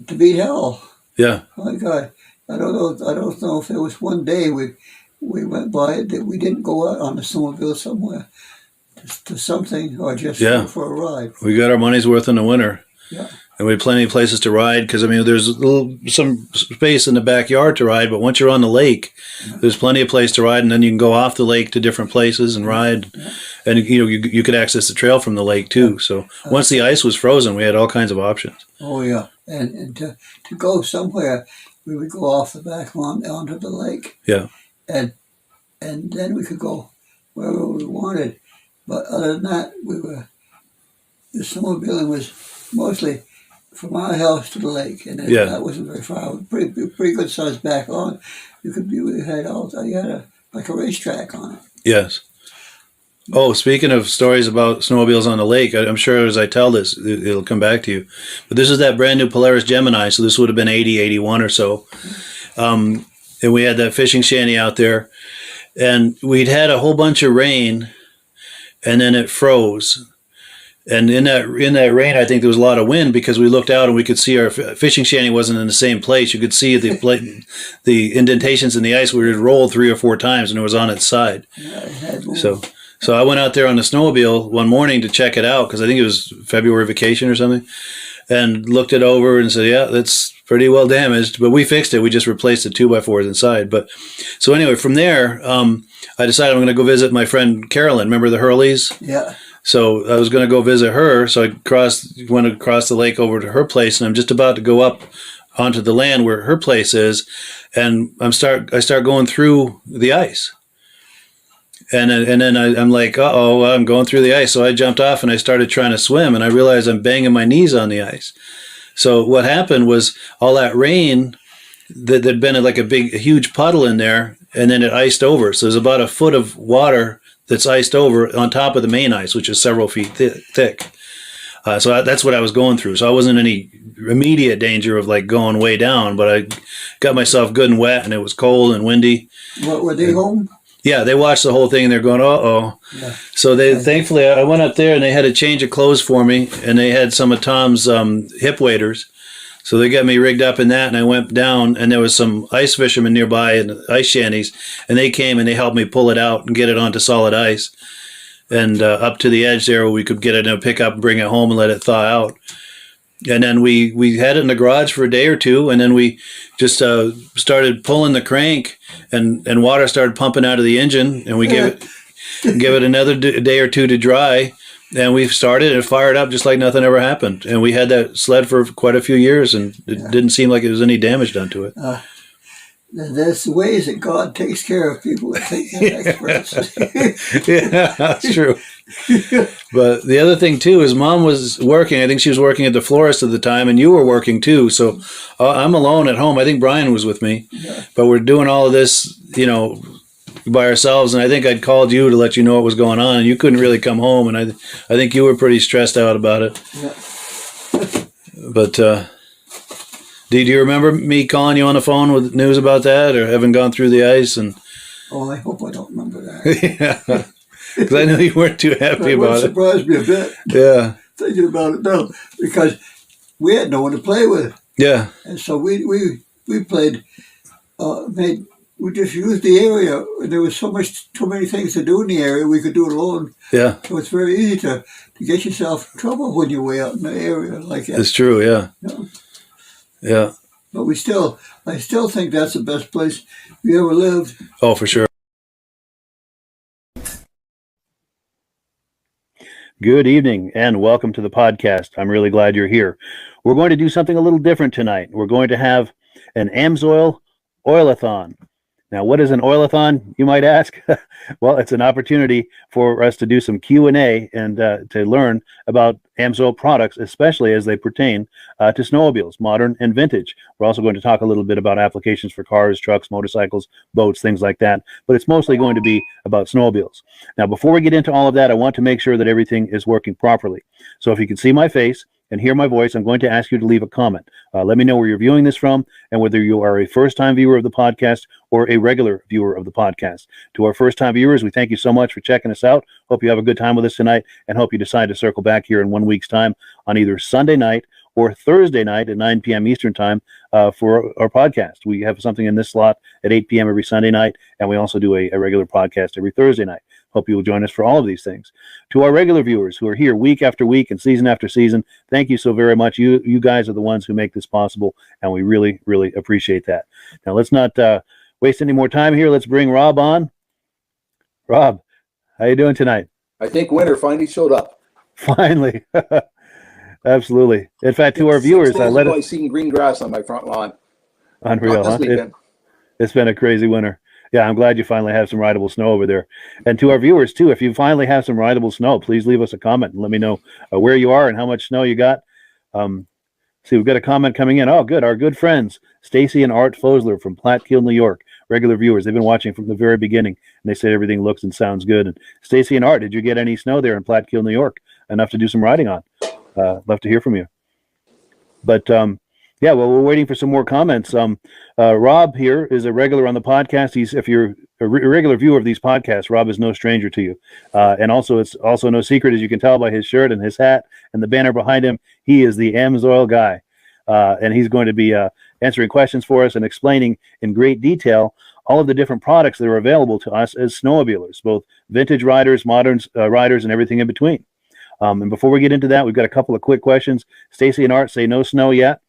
to beat hell. Yeah. Oh, my God. I don't know if there was one day we went by it that we didn't go out on the snowmobile somewhere to something or just go for a ride. We got our money's worth in the winter. Yeah. And we had plenty of places to ride because, there's some space in the backyard to ride, but once you're on the lake, there's plenty of place to ride, and then you can go off the lake to different places and ride. Yeah. And, you could access the trail from the lake, too. So once the ice was frozen, we had all kinds of options. Oh, yeah. And to go somewhere, we would go off the back lawn onto the lake. Yeah. And then we could go wherever we wanted. But other than that, the snowmobiling was mostly from our house to the lake, and that wasn't very far. Pretty good sized back lawn. You had like a racetrack on it. Yes. Oh, speaking of stories about snowmobiles on the lake, I'm sure as I tell this, it'll come back to you. But this is that brand new Polaris Gemini, so this would have been 80, 81 or so. And we had that fishing shanty out there, and we'd had a whole bunch of rain, and then it froze. And in that rain, I think there was a lot of wind because we looked out and we could see our fishing shanty wasn't in the same place. You could see the indentations in the ice where it rolled 3 or 4 times and it was on its side. Yeah, it had moved. So I went out there on the snowmobile one morning to check it out because I think it was February vacation or something. and looked it over and said, yeah, that's pretty well damaged, but we fixed it. We just replaced the 2x4s inside. But so anyway, from there, I decided I'm going to go visit my friend Carolyn. Remember the Hurleys? Yeah. So I was going to go visit her. So I went across the lake over to her place, and I'm just about to go up onto the land where her place is, and I start going through the ice. And then I'm like, uh-oh, I'm going through the ice. So I jumped off and I started trying to swim, and I realized I'm banging my knees on the ice. So what happened was all that rain, there'd been like a huge puddle in there, and then it iced over. So there's about a foot of water that's iced over on top of the main ice, which is several feet thick. So that's what I was going through. So I wasn't in any immediate danger of like going way down, but I got myself good and wet, and it was cold and windy. What, were they home? Yeah, they watched the whole thing, and they're going, uh-oh. Yeah. So thankfully, I went up there, and they had a change of clothes for me, and they had some of Tom's hip waders. So they got me rigged up in that, and I went down, and there was some ice fishermen nearby and ice shanties, and they came and they helped me pull it out and get it onto solid ice and up to the edge there where we could get it in a pickup and bring it home and let it thaw out. And then we had it in the garage for a day or two, and then we just started pulling the crank, and water started pumping out of the engine, and we give it another day or two to dry, and we started and fired up just like nothing ever happened. And we had that sled for quite a few years, and it didn't seem like there was any damage done to it. There's ways that God takes care of people that take care experts. Yeah, that's true. But the other thing, too, is Mom was working. I think she was working at the florist at the time, and you were working, too. So I'm alone at home. I think Brian was with me. Yeah. But we're doing all of this, by ourselves. And I think I'd called you to let you know what was going on, and you couldn't really come home. And I think you were pretty stressed out about it. Yeah. But do you remember me calling you on the phone with news about that, or having gone through the ice? And oh, I hope I don't remember that. Yeah. Because I know you weren't too happy about it. It surprised me a bit. Yeah. Thinking about it now, because we had no one to play with. Yeah. And so we played, we just used the area. There was too many things to do in the area. We could do it alone. Yeah. So it's very easy to get yourself in trouble when you're way out in the area like that. It's true, yeah. Yeah. But I still think that's the best place we ever lived. Oh, for sure. Good evening and welcome to the podcast. I'm really glad you're here. We're going to do something a little different tonight. We're going to have an AMSOIL Oilathon. Now, what is an Oilathon, you might ask? Well, it's an opportunity for us to do some Q&A and to learn about AMSOIL products, especially as they pertain to snowmobiles, modern and vintage. We're also going to talk a little bit about applications for cars, trucks, motorcycles, boats, things like that. But it's mostly going to be about snowmobiles. Now, before we get into all of that, I want to make sure that everything is working properly. So if you can see my face and hear my voice, I'm going to ask you to leave a comment. Let me know where you're viewing this from and whether you are a first-time viewer of the podcast or a regular viewer of the podcast. To our first-time viewers, we thank you so much for checking us out. Hope you have a good time with us tonight, and hope you decide to circle back here in 1 week's time on either Sunday night or Thursday night at 9 p.m. Eastern time for our podcast. We have something in this slot at 8 p.m. every Sunday night, and we also do a regular podcast every Thursday night. Hope you will join us for all of these things. To our regular viewers who are here week after week and season after season, thank you so very much. You guys are the ones who make this possible, and we really, really appreciate that. Now, let's not waste any more time here. Let's bring Rob on. Rob, how you doing tonight? I think winter finally showed up. Finally. Absolutely. In fact, to our viewers, I seen green grass on my front lawn. Unreal, huh? It's been a crazy winter. Yeah, I'm glad you finally have some rideable snow over there. And to our viewers, too, if you finally have some rideable snow, please leave us a comment and let me know where you are and how much snow you got. See, we've got a comment coming in. Oh, good. Our good friends, Stacy and Art Fosler from Platkill, New York. Regular viewers. They've been watching from the very beginning, and they said everything looks and sounds good. And Stacy and Art, did you get any snow there in Platkill, New York? Enough to do some riding on? Love to hear from you. But yeah, well, we're waiting for some more comments. Rob here is a regular on the podcast. If you're a regular viewer of these podcasts, Rob is no stranger to you. And also, it's also no secret, as you can tell by his shirt and his hat and the banner behind him, he is the AMSOIL guy. And he's going to be answering questions for us and explaining in great detail all of the different products that are available to us as snowmobilers, both vintage riders, modern riders, and everything in between. And before we get into that, we've got a couple of quick questions. Stacy and Art say no snow yet.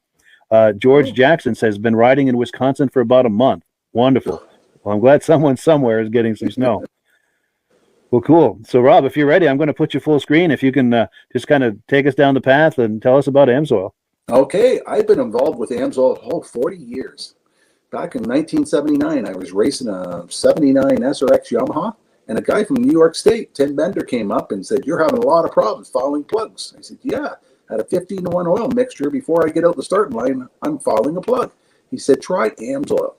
George Jackson says, been riding in Wisconsin for about a month. Wonderful. Well, I'm glad someone somewhere is getting some snow. Well, cool. So, Rob, if you're ready, I'm going to put you full screen. If you can just kind of take us down the path and tell us about AMSOIL. Okay, I've been involved with AMSOIL 40 years. Back in 1979, I was racing a 79 SRX Yamaha, and a guy from New York State, Tim Bender, came up and said, "You're having a lot of problems fouling plugs." I said, "Yeah, I had a 15-to-1 oil mixture. Before I get out the starting line, I'm fouling a plug." He said, "Try AMSOIL."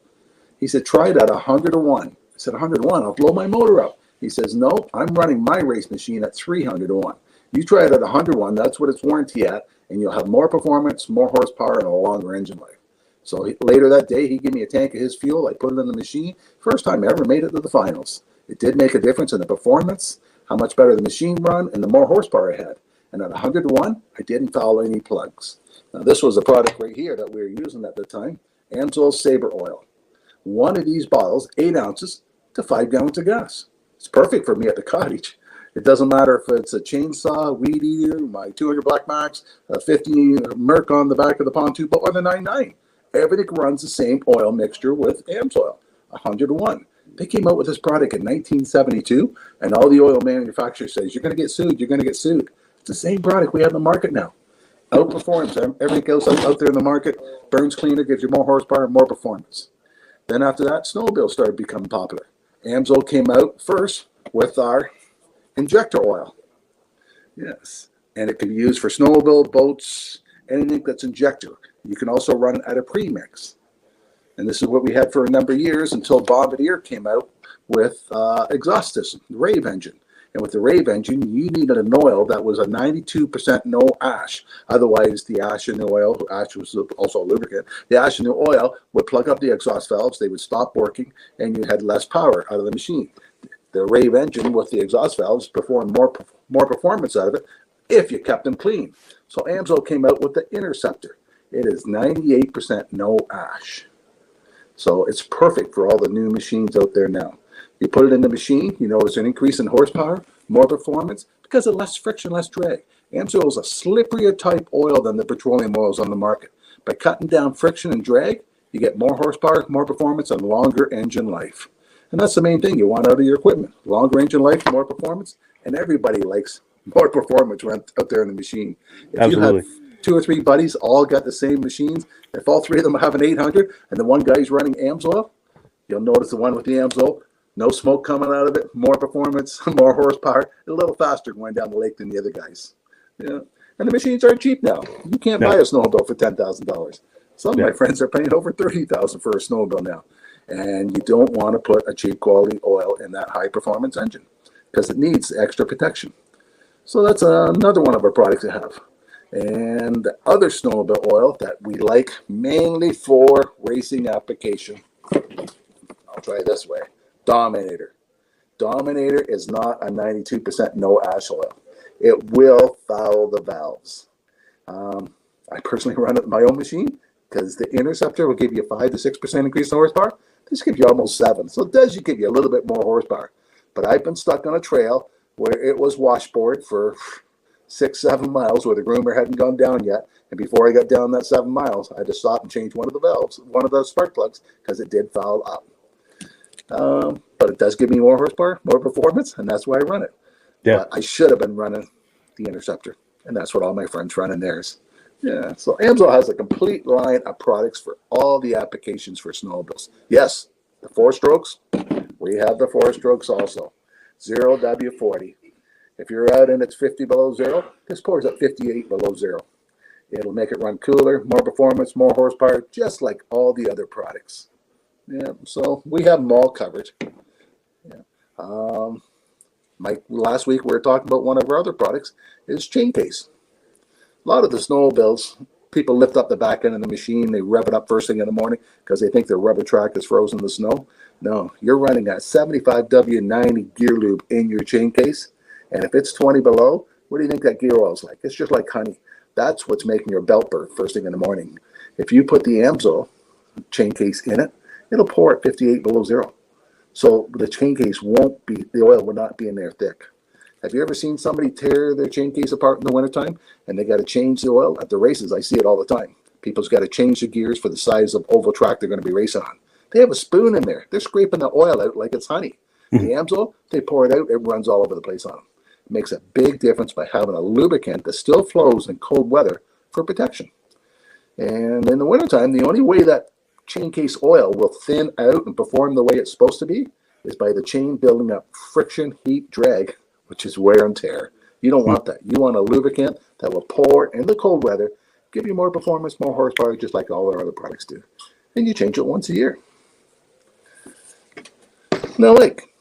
He said, "Try it at 100-to-1. I said, 100-to-1, I'll blow my motor up. He says, "No, I'm running my race machine at 300-to-1. You try it at 100-to-1, that's what it's warranty at, and you'll have more performance, more horsepower, and a longer engine life." So later that day, he gave me a tank of his fuel. I put it in the machine. First time I ever made it to the finals. It did make a difference in the performance, how much better the machine run, and the more horsepower I had. And at 100-to-1, I didn't foul any plugs. Now, this was a product right here that we were using at the time, AMSOIL Sabre Oil. One of these bottles, 8 ounces to 5 gallons of gas. It's perfect for me at the cottage. It doesn't matter if it's a chainsaw, weed eater, my 200 Black Max, a 50 Merc on the back of the pontoon, but with a 99. Everything runs the same oil mixture with AMSOIL, 100-to-1. They came out with this product in 1972, and all the oil manufacturers says, "You're going to get sued, you're going to get sued." It's the same product we have in the market now. Outperforms everything else out there in the market. Burns cleaner, gives you more horsepower, more performance. Then after that, snowmobiles started becoming popular. AMSOIL came out first with our injector oil. Yes, and it can be used for snowmobile, boats, anything that's injector. You can also run it at a premix. And this is what we had for a number of years until Bombardier came out with exhaust system, the Rave engine. And with the Rave engine, you needed an oil that was a 92% no ash. Otherwise, the ash in the oil, ash was also a lubricant, the ash in the oil would plug up the exhaust valves, they would stop working, and you had less power out of the machine. The Rave engine with the exhaust valves performed more performance out of it if you kept them clean. So AMSOIL came out with the Interceptor. It is 98% no ash. So it's perfect for all the new machines out there now. You put it in the machine, you notice an increase in horsepower, more performance, because of less friction, less drag. AMSOIL is a slipperier type oil than the petroleum oils on the market. By cutting down friction and drag, you get more horsepower, more performance, and longer engine life. And that's the main thing you want out of your equipment. Longer engine life, more performance, and everybody likes more performance out there in the machine. If Absolutely. you have 2 or 3 buddies all got the same machines, if all 3 of them have an 800 and the one guy's running AMSOIL, you'll notice the one with the AMSOIL, no smoke coming out of it, more performance, more horsepower, a little faster going down the lake than the other guys. Yeah. And the machines aren't cheap now. You can't buy a snowmobile for $10,000. Some of my friends are paying over $30,000 for a snowmobile now. And you don't want to put a cheap quality oil in that high performance engine because it needs extra protection. So that's another one of our products to have. And the other snowmobile oil that we like mainly for racing application, I'll try it this way, Dominator. Dominator is not a 92% no ash oil. It will foul the valves. I personally run it in my own machine because the Interceptor will give you a 5 to 6% increase in horsepower. This gives you almost 7. So it does give you a little bit more horsepower. But I've been stuck on a trail where it was washboard for 6-7 miles where the groomer hadn't gone down yet. And before I got down that 7 miles, I had to stop and change one of the valves, one of those spark plugs, because it did foul up. But it does give me more horsepower, more performance, and that's why I run it. Yeah. But I should have been running the Interceptor, and that's what all my friends run in theirs. Yeah, so AMSOIL has a complete line of products for all the applications for snowmobiles. Yes, the 4-strokes, we have the 4-strokes also. 0W40. If you're out and it's 50 below zero, this pours at 58 below zero. It'll make it run cooler, more performance, more horsepower, just like all the other products. Yeah, so we have them all covered. Yeah. Last week we were talking about one of our other products is chain case. A lot of the snowmobiles, people lift up the back end of the machine, they rev it up first thing in the morning because they think their rubber track is frozen in the snow. No, you're running a 75W90 gear lube in your chain case, and if it's 20 below, what do you think that gear oil is like? It's just like honey. That's what's making your belt burn first thing in the morning. If you put the AMSOIL chain case in it, it'll pour at 58 below zero. So the chain case won't be, the oil will not be in there thick. Have you ever seen somebody tear their chain case apart in the wintertime and they got to change the oil? At the races, I see it all the time. People's got to change the gears for the size of oval track they're going to be racing on. They have a spoon in there. They're scraping the oil out like it's honey. The AMSOIL, they pour it out, it runs all over the place on them. It makes a big difference by having a lubricant that still flows in cold weather for protection. And in the wintertime, the only way that chain case oil will thin out and perform the way it's supposed to be is by the chain building up friction, heat, drag, which is wear and tear. You don't want that. You want a lubricant that will pour in the cold weather, give you more performance, more horsepower, just like all our other products do. And you change it once a year. Now, like,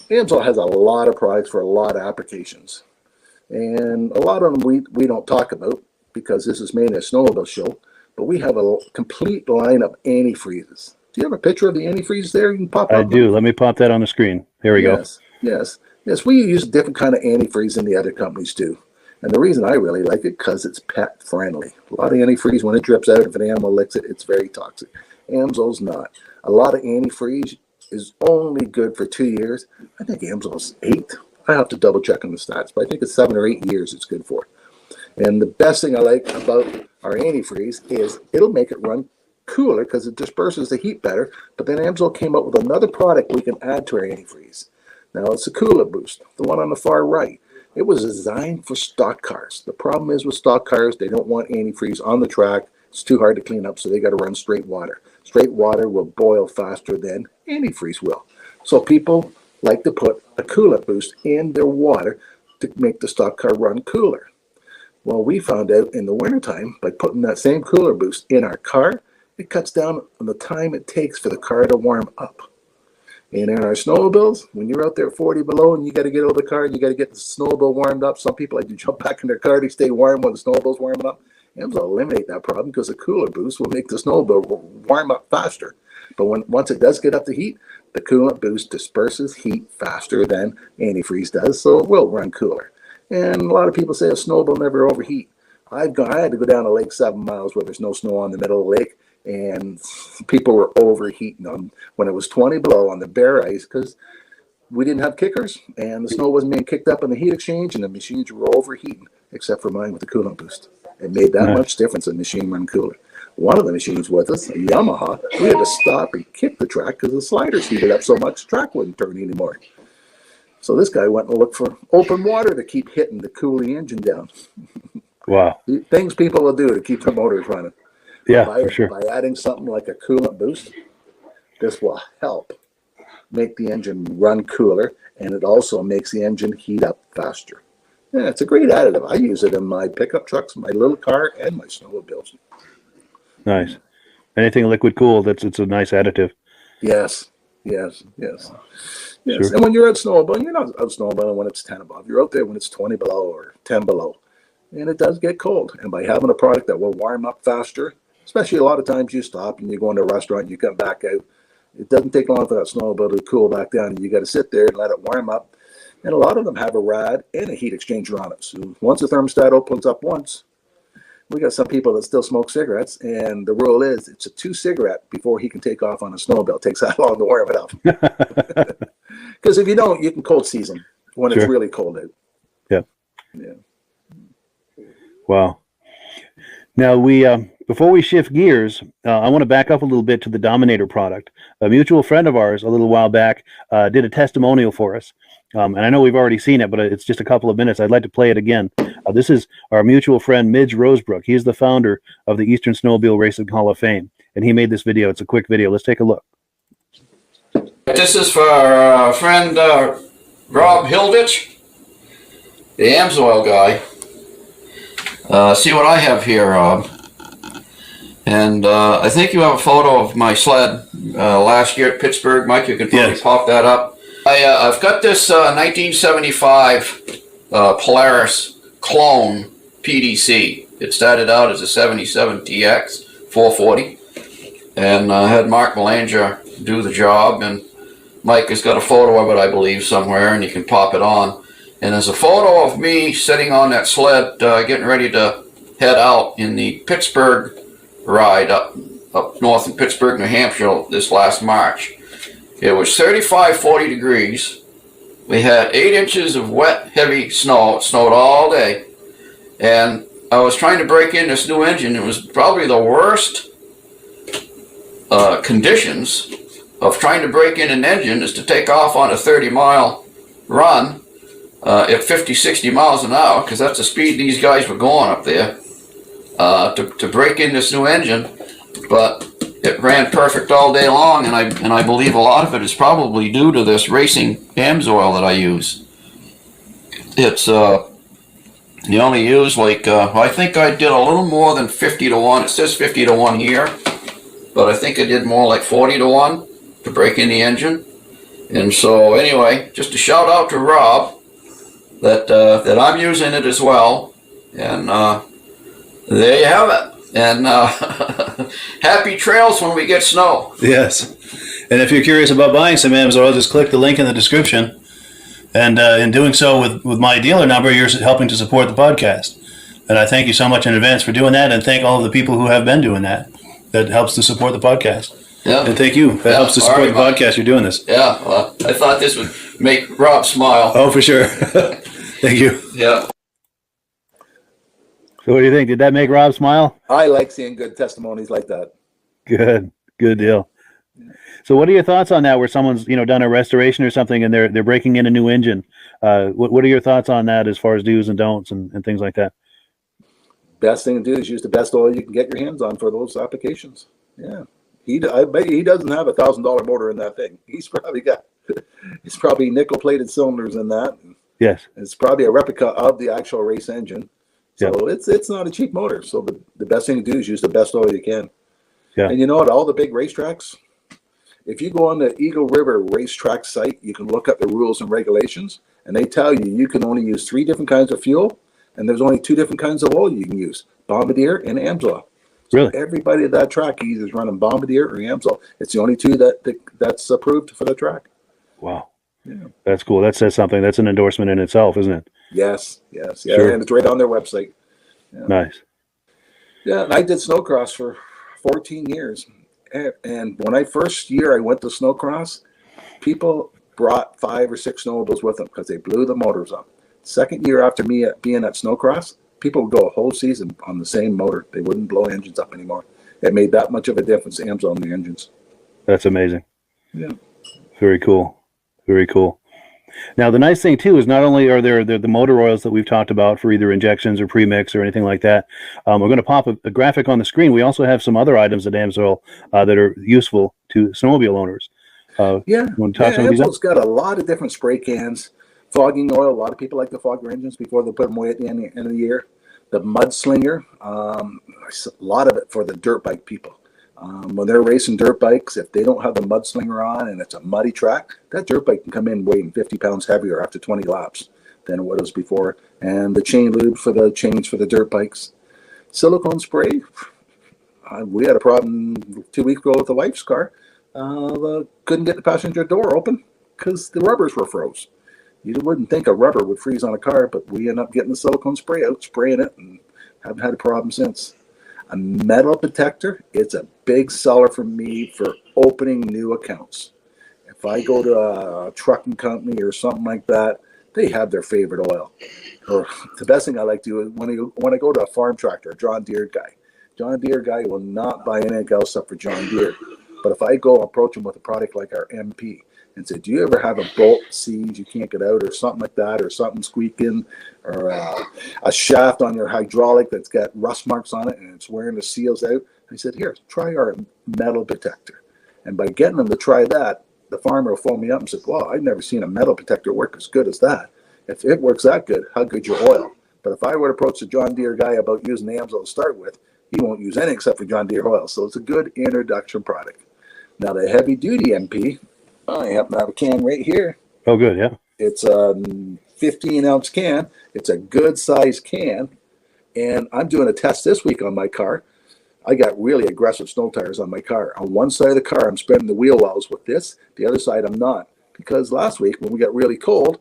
AMSOIL has a lot of products for a lot of applications. And a lot of them we don't talk about because this is mainly a snowmobile show. But we have a complete line of antifreezes. Do you have a picture of the antifreeze there? You can pop up. I do. Let me pop that on the screen. There we go. Yes. We use a different kind of antifreeze than the other companies do. And the reason I really like it, because it's pet friendly. A lot of antifreeze, when it drips out, if an animal licks it, it's very toxic. AMSOIL's not. A lot of antifreeze is only good for 2 years. I think AMSOIL's 8. I have to double check on the stats, but I think it's 7 or 8 years it's good for. And the best thing I like about our antifreeze is it'll make it run cooler because it disperses the heat better. But then AMSOIL came up with another product we can add to our antifreeze. Now it's a cooler boost, the one on the far right. It was designed for stock cars. The problem is with stock cars, they don't want antifreeze on the track. It's too hard to clean up, so they got to run straight water. Straight water will boil faster than antifreeze will. So people like to put a cooler boost in their water to make the stock car run cooler. Well, we found out in the wintertime, by putting that same cooler boost in our car, it cuts down on the time it takes for the car to warm up. And in our snowmobiles, when you're out there at 40 below and you got to get out of the car and you got to get the snowmobile warmed up, some people like to jump back in their car to stay warm when the snowmobile's warming up. AMSOIL will eliminate that problem because a cooler boost will make the snowmobile warm up faster. But once it does get up to heat, the coolant boost disperses heat faster than antifreeze does, so it will run cooler. And a lot of people say a snowmobile never overheat. I had to go down a lake 7 miles where there's no snow on the middle of the lake, and people were overheating them when it was 20 below on the bare ice because we didn't have kickers and the snow wasn't being kicked up in the heat exchange and the machines were overheating, except for mine with the coolant boost. It made that much difference in the machine run cooler. One of the machines with us, a Yamaha, we had to stop and kick the track because the sliders heated up so much the track wouldn't turn anymore. So this guy went and looked for open water to keep hitting to cool the engine down. Wow. Things people will do to keep their motors running. Yeah, for sure. By adding something like a coolant boost, this will help make the engine run cooler, and it also makes the engine heat up faster. Yeah, it's a great additive. I use it in my pickup trucks, my little car, and my snowmobiles. Nice. Anything liquid cooled, it's a nice additive. Yes. Sure. And when you're out snowmobiling, you're not out snowmobiling when it's 10 above. You're out there when it's 20 below or 10 below. And it does get cold. And by having a product that will warm up faster, especially a lot of times you stop and you go into a restaurant and you come back out, it doesn't take long for that snowmobile to cool back down. And you got to sit there and let it warm up. And a lot of them have a rad and a heat exchanger on it. So once the thermostat opens up once, we got some people that still smoke cigarettes, and the rule is it's a 2 cigarette before he can take off on a snowmobile. It takes that long to warm it up. Because if you don't, you can cold season when it's really cold out. Yeah. Wow. Now before we shift gears, I want to back up a little bit to the Dominator product. A mutual friend of ours a little while back did a testimonial for us. And I know we've already seen it, but it's just a couple of minutes. I'd like to play it again. This is our mutual friend, Midge Rosebrook. He's the founder of the Eastern Snowmobile Racing Hall of Fame. And he made this video. It's a quick video. Let's take a look. This is for our friend Rob Hilditch, the AMSOIL guy. See what I have here, Rob. And I think you have a photo of my sled last year at Pittsburgh. Mike, you can probably pop that up. I've got this 1975 Polaris clone PDC. It started out as a 77 TX 440, and I had Mark Belanger do the job, and Mike has got a photo of it, I believe, somewhere, and you can pop it on. And there's a photo of me sitting on that sled getting ready to head out in the Pittsburgh ride up north in Pittsburgh, New Hampshire this last March. It was 35, 40 degrees. we had 8 inches of wet, heavy snow. It snowed all day. And I was trying to break in this new engine. It was probably the worst conditions of trying to break in an engine is to take off on a 30-mile run at 50, 60 miles an hour, because that's the speed these guys were going up there, to break in this new engine. But it ran perfect all day long, and I believe a lot of it is probably due to this racing AMSOIL that I use. It's you only use like I think I did a little more than 50 to 1. It says 50 to 1 here, but I think I did more like 40 to 1 to break in the engine. And so anyway, just a shout out to Rob that I'm using it as well, and there you have it. And happy trails when we get snow. Yes. And if you're curious about buying some AMSOIL, just click the link in the description. And in doing so with my dealer number, you're helping to support the podcast. And I thank you so much in advance for doing that, and thank all of the people who have been doing that. That helps to support the podcast. Yeah. And thank you. That helps to support the podcast. You're doing this. Yeah. Well, I thought this would make Rob smile. Oh, for sure. Thank you. Yeah. So what do you think? Did that make Rob smile? I like seeing good testimonies like that. Good deal. So what are your thoughts on that, where someone's, done a restoration or something and they're breaking in a new engine? What are your thoughts on that as far as do's and don'ts and things like that? Best thing to do is use the best oil you can get your hands on for those applications. Yeah. I bet he doesn't have $1,000 motor in that thing. He's probably nickel plated cylinders in that. Yes. It's probably a replica of the actual race engine. So it's not a cheap motor. So the best thing to do is use the best oil you can. Yeah. And you know, at all the big racetracks, if you go on the Eagle River racetrack site, you can look up the rules and regulations, and they tell you can only use 3 different kinds of fuel, and there's only 2 different kinds of oil you can use, Bombardier and AMSOIL. So really? Everybody at that track either is running Bombardier or AMSOIL. It's the only 2 that's approved for the track. Wow. Yeah. That's cool. That says something. That's an endorsement in itself, isn't it? Yes. Yeah, sure. And it's right on their website. Yeah. Nice. Yeah, and I did snowcross for 14 years. And when I went to snowcross, people brought 5 or 6 snowmobiles with them because they blew the motors up. Second year after me being at snowcross, people would go a whole season on the same motor. They wouldn't blow engines up anymore. It made that much of a difference, AMSOIL on the engines. That's amazing. Yeah. Very cool. Very cool. Now, the nice thing, too, is not only are there the motor oils that we've talked about for either injections or premix or anything like that. We're going to pop a graphic on the screen. We also have some other items at AMSOIL that are useful to snowmobile owners. Yeah. You want to talk some of these up? AMSOIL's got a lot of different spray cans. Fogging oil. A lot of people like to fog their engines before they put them away at the end of the year. The Mudslinger. A lot of it for the dirt bike people. When they're racing dirt bikes, if they don't have the Mudslinger on and it's a muddy track, that dirt bike can come in weighing 50 pounds heavier after 20 laps than what it was before. And the chain lube for the chains for the dirt bikes. Silicone spray. We had a problem 2 weeks ago with the wife's car. Couldn't get the passenger door open because the rubbers were froze. You wouldn't think a rubber would freeze on a car, but we ended up getting the silicone spray out, spraying it, and haven't had a problem since. A metal detector, it's a big seller for me for opening new accounts. If I go to a trucking company or something like that, they have their favorite oil. Or the best thing I like to do is when I go to a farm tractor, a John Deere guy will not buy anything else except for John Deere. But if I go approach him with a product like our MP and say, do you ever have a bolt seize you can't get out or something like that, or something squeaking, or a shaft on your hydraulic that's got rust marks on it and it's wearing the seals out? I said, here, try our metal detector. And by getting them to try that, the farmer will phone me up and said, well, I've never seen a metal detector work as good as that. If it works that good, how good's your oil? But if I were to approach the John Deere guy about using the AMSOIL to start with, he won't use anything except for John Deere oil. So it's a good introduction product. Now the heavy duty MP, I happen to have a can right here. Oh, good, yeah. It's a 15-ounce can. It's a good size can. And I'm doing a test this week on my car. I got really aggressive snow tires on my car. On one side of the car, I'm spinning the wheel wells with this. The other side, I'm not. Because last week, when we got really cold,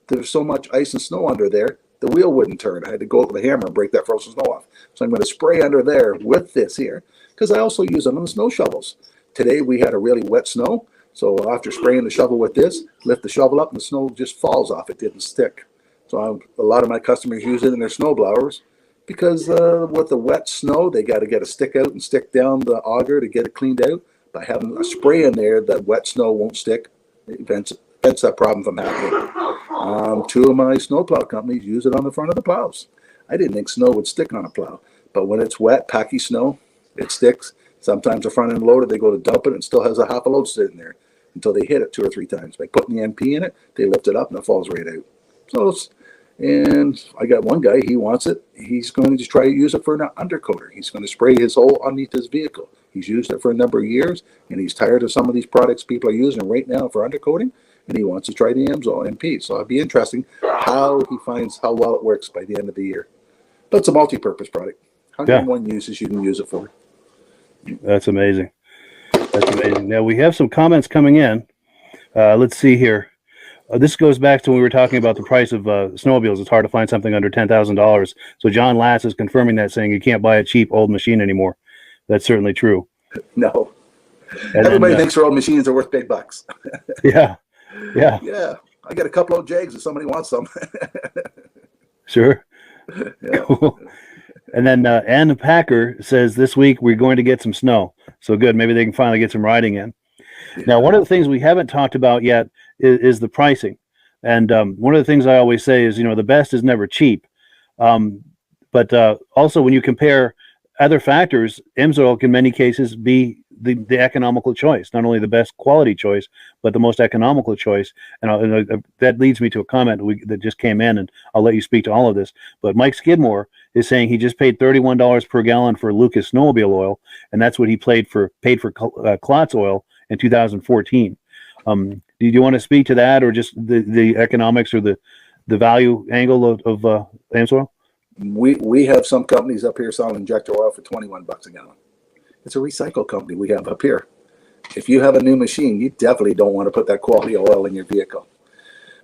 there was so much ice and snow under there, the wheel wouldn't turn. I had to go with the hammer and break that frozen snow off. So I'm going to spray under there with this here. Because I also use them on the snow shovels. Today, we had a really wet snow. So after spraying the shovel with this, lift the shovel up and the snow just falls off. It didn't stick. So a lot of my customers use it in their snow blowers because with the wet snow, they got to get a stick out and stick down the auger to get it cleaned out. By having a spray in there, that wet snow won't stick. It prevents that problem from happening. Two of my snowplow companies use it on the front of the plows. I didn't think snow would stick on a plow, but when it's wet, packy snow, it sticks. Sometimes the front end loader, they go to dump it and it still has a half a load sitting there until they hit it 2 or 3 times. By putting the MP in it, they lift it up and it falls right out. So, and I got one guy, he wants it. He's going to try to use it for an undercoater. He's going to spray his hole underneath his vehicle. He's used it for a number of years, and he's tired of some of these products people are using right now for undercoating, and he wants to try the AMSOIL MP. So it'd be interesting how he finds how well it works by the end of the year. But it's a multi-purpose product. 101 uses you can use it for. That's amazing. That's amazing. Now, we have some comments coming in. Let's see here. This goes back to when we were talking about the price of snowmobiles. It's hard to find something under $10,000. So John Lass is confirming that, saying you can't buy a cheap old machine anymore. That's certainly true. No. And everybody thinks their old machines are worth big bucks. Yeah. Yeah. Yeah. I got a couple of Jags if somebody wants some. Sure. Yeah. Cool. And then Ann Packer says this week we're going to get some snow. So good. Maybe they can finally get some riding in. Yeah. Now, one of the things we haven't talked about yet is the pricing. And one of the things I always say is, the best is never cheap. But also when you compare other factors, AMSOIL can in many cases be the economical choice, not only the best quality choice, but the most economical choice. And that leads me to a comment that just came in, and I'll let you speak to all of this. But Mike Skidmore is saying he just paid $31 per gallon for Lucas snowmobile oil, and that's what he paid for Klotz oil in 2014. Do you want to speak to that, or just the economics or the value angle of AMSOIL? We have some companies up here selling injector oil for $21 a gallon. It's a recycle company we have up here. If you have a new machine, you definitely don't want to put that quality oil in your vehicle.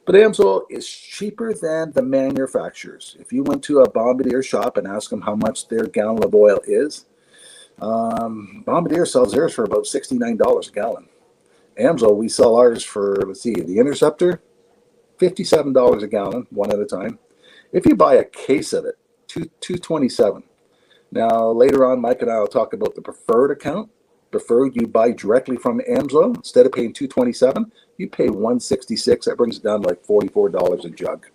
But AMSOIL is cheaper than the manufacturers. If you went to a Bombardier shop and asked them how much their gallon of oil is, Bombardier sells theirs for about $69 a gallon. AMSOIL, we sell ours for, the Interceptor, $57 a gallon, one at a time. If you buy a case of it, $227. Now, later on, Mike and I will talk about the preferred account. Preferred, you buy directly from AMSOIL. Instead of paying $227, you pay $166. That brings it down to like $44 a jug.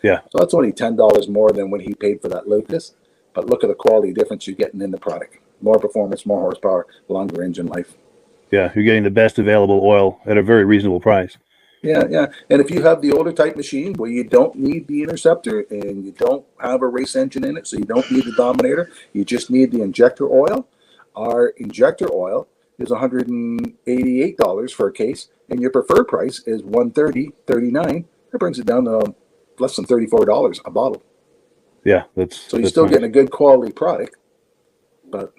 Yeah. So that's only $10 more than what he paid for that Lucas. But look at the quality difference you're getting in the product. More performance, more horsepower, longer engine life. Yeah, you're getting the best available oil at a very reasonable price. Yeah. And if you have the older type machine where you don't need the Interceptor and you don't have a race engine in it, so you don't need the Dominator, you just need the injector oil. Our injector oil is $188 for a case, and your preferred price is $130.39. That brings it down to less than $34 a bottle. Yeah, so you're still getting a good quality product, but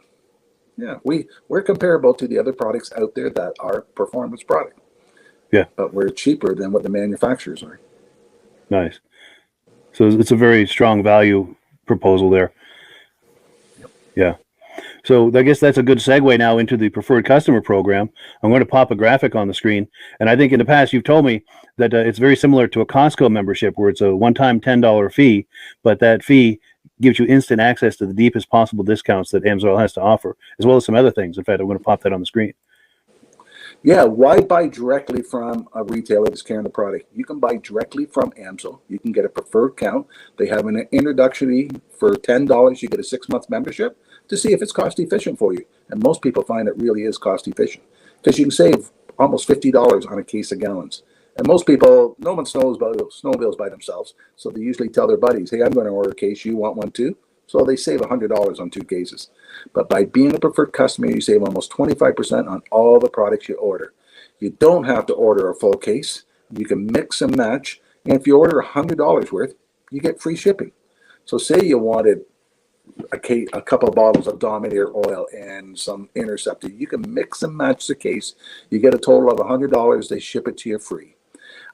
yeah, we're comparable to the other products out there that are performance product. Yeah, but we're cheaper than what the manufacturers are. Nice. So it's a very strong value proposal there. Yep. Yeah. So I guess that's a good segue now into the preferred customer program. I'm going to pop a graphic on the screen. And I think in the past you've told me that it's very similar to a Costco membership where it's a one-time $10 fee, but that fee gives you instant access to the deepest possible discounts that AMSOIL has to offer, as well as some other things. In fact, I'm going to pop that on the screen. Yeah, why buy directly from a retailer that's carrying the product? You can buy directly from AMSOIL. You can get a preferred account. They have an introductory for $10. You get a 6-month membership to see if it's cost efficient for you. And most people find it really is cost efficient because you can save almost $50 on a case of gallons. And most people, no one snowmobiles by themselves, so they usually tell their buddies, hey, I'm going to order a case. You want one too? So they save $100 on 2 cases. But by being a preferred customer, you save almost 25% on all the products you order. You don't have to order a full case. You can mix and match. And if you order $100 worth, you get free shipping. So say you wanted a couple of bottles of Dominator oil and some Interceptor. You can mix and match the case. You get a total of $100. They ship it to you free.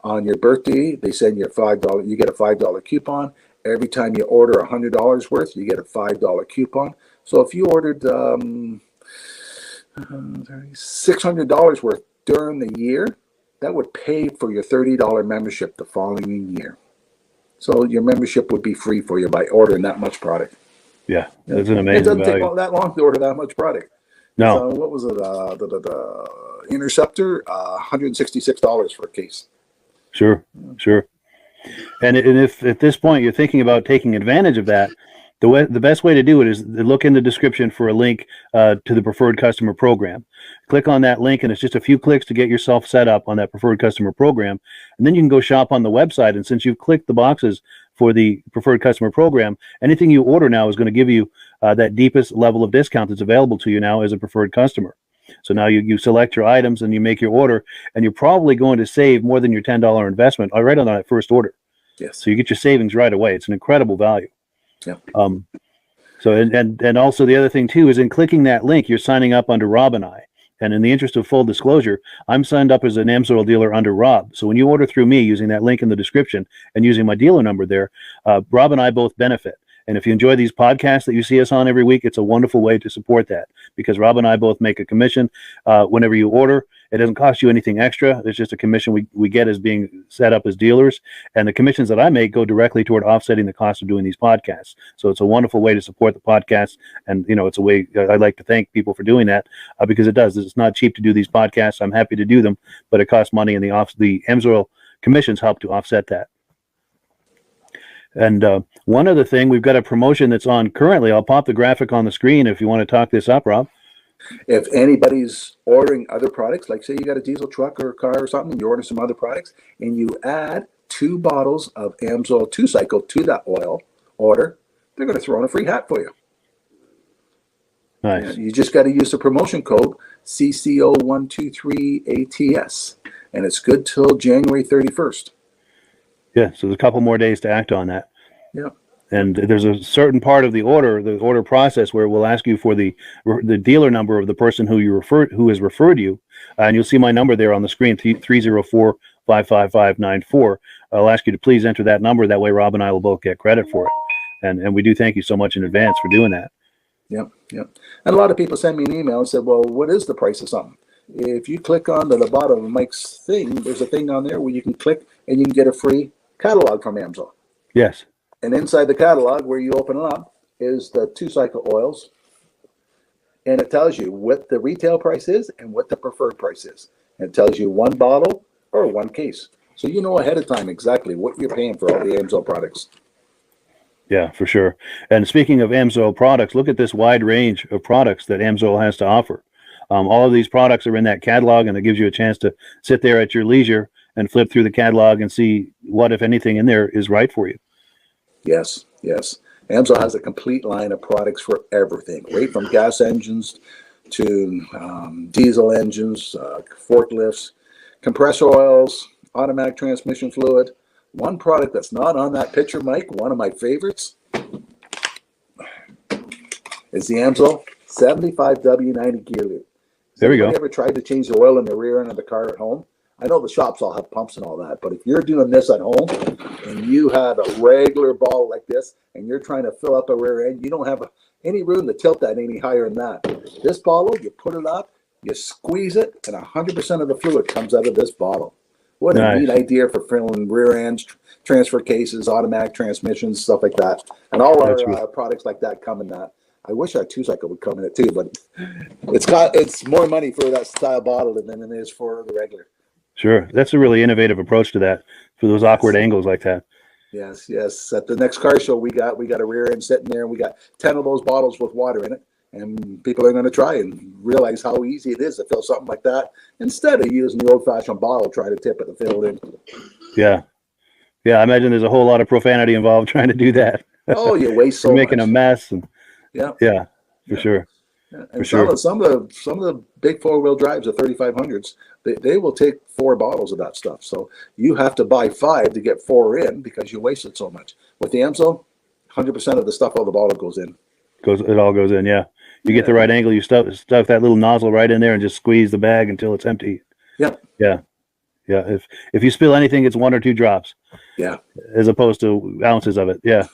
On your birthday, they send you $5. You get a $5 coupon. Every time you order $100 worth, you get a $5 coupon. So if you ordered $600 worth during the year, that would pay for your $30 membership the following year. So your membership would be free for you by ordering that much product. Yeah, that's an It amazing doesn't take value. all that long to order that much product. No, So what was it? The Interceptor, $166 for a case. sure. And if at this point you're thinking about taking advantage of that, the best way to do it is to look in the description for a link to the preferred customer program. Click on that link, and it's just a few clicks to get yourself set up on that preferred customer program. And then you can go shop on the website. And since you've clicked the boxes for the preferred customer program, anything you order now is going to give you that deepest level of discount that's available to you now as a preferred customer. So now you select your items and you make your order, and you're probably going to save more than your $10 investment right on that first order. Yes. So you get your savings right away. It's an incredible value. Yeah. So and also the other thing too is in clicking that link, you're signing up under Rob and I. And in the interest of full disclosure, I'm signed up as an AMSOIL dealer under Rob. So when you order through me using that link in the description and using my dealer number there, Rob and I both benefit. And if you enjoy these podcasts that you see us on every week, it's a wonderful way to support that, because Rob and I both make a commission whenever you order. It doesn't cost you anything extra. It's just a commission we get as being set up as dealers. And the commissions that I make go directly toward offsetting the cost of doing these podcasts. So it's a wonderful way to support the podcast. And, it's a way I'd like to thank people for doing that because it does. It's not cheap to do these podcasts. I'm happy to do them, but it costs money, and the AMSOIL commissions help to offset that. And one other thing, we've got a promotion that's on currently. I'll pop the graphic on the screen if you want to talk this up, Rob. If anybody's ordering other products, like say you got a diesel truck or a car or something, you order some other products, and you add 2 bottles of AMSOIL 2-cycle to that oil order, they're going to throw in a free hat for you. Nice. You just got to use the promotion code CCO123ATS, and it's good till January 31st. Yeah, so there's a couple more days to act on that. Yeah. And there's a certain part of the order process where we'll ask you for the dealer number of the person who has referred you, and you'll see my number there on the screen, 304-555-94. I'll ask you to please enter that number. That way Rob and I will both get credit for it. And we do thank you so much in advance for doing that. Yep. And a lot of people send me an email and said, well, what is the price of something? If you click on to the bottom of Mike's thing, there's a thing on there where you can click and you can get a free catalog from AMSOIL. Yes. And inside the catalog, where you open it up, is the 2-cycle oils. And it tells you what the retail price is and what the preferred price is. And it tells you 1 bottle or 1 case. So you know ahead of time exactly what you're paying for all the AMSOIL products. Yeah, for sure. And speaking of AMSOIL products, look at this wide range of products that AMSOIL has to offer. All of these products are in that catalog, and it gives you a chance to sit there at your leisure and flip through the catalog and see what, if anything, in there is right for you. Yes. AMSOIL has a complete line of products for everything, right from gas engines to diesel engines, forklifts, compressor oils, automatic transmission fluid. One product that's not on that picture, Mike, one of my favorites, is the AMSOIL 75W90 gear loop. There we go. Ever tried to change the oil in the rear end of the car at home? I know the shops all have pumps and all that, but if you're doing this at home and you have a regular bottle like this and you're trying to fill up a rear end, you don't have any room to tilt that any higher than that. This bottle, you put it up, you squeeze it, and 100% of the fluid comes out of this bottle. What a neat idea for filling rear ends, transfer cases, automatic transmissions, stuff like that. And all our products like that come in that. I wish our 2-cycle would come in it too, but it's more money for that style bottle than it is for the regular. Sure. That's a really innovative approach to that, for those awkward angles like that. Yes. At the next car show, we got a rear end sitting there, and we got 10 of those bottles with water in it. And people are going to try and realize how easy it is to fill something like that instead of using the old-fashioned bottle, trying to tip it and fill it in. Yeah. I imagine there's a whole lot of profanity involved trying to do that. Oh, you waste so much. Making a mess. And yeah, for sure. Yeah. And some of the big 4-wheel drives, the 3500s, they will take 4 bottles of that stuff. So you have to buy 5 to get 4 in because you wasted so much. With the AMSOIL, 100% of the stuff out of the bottle goes in. It all goes in, yeah. You get the right angle, you stuff that little nozzle right in there and just squeeze the bag until it's empty. Yeah. If you spill anything, it's 1 or 2 drops. Yeah. As opposed to ounces of it. Yeah.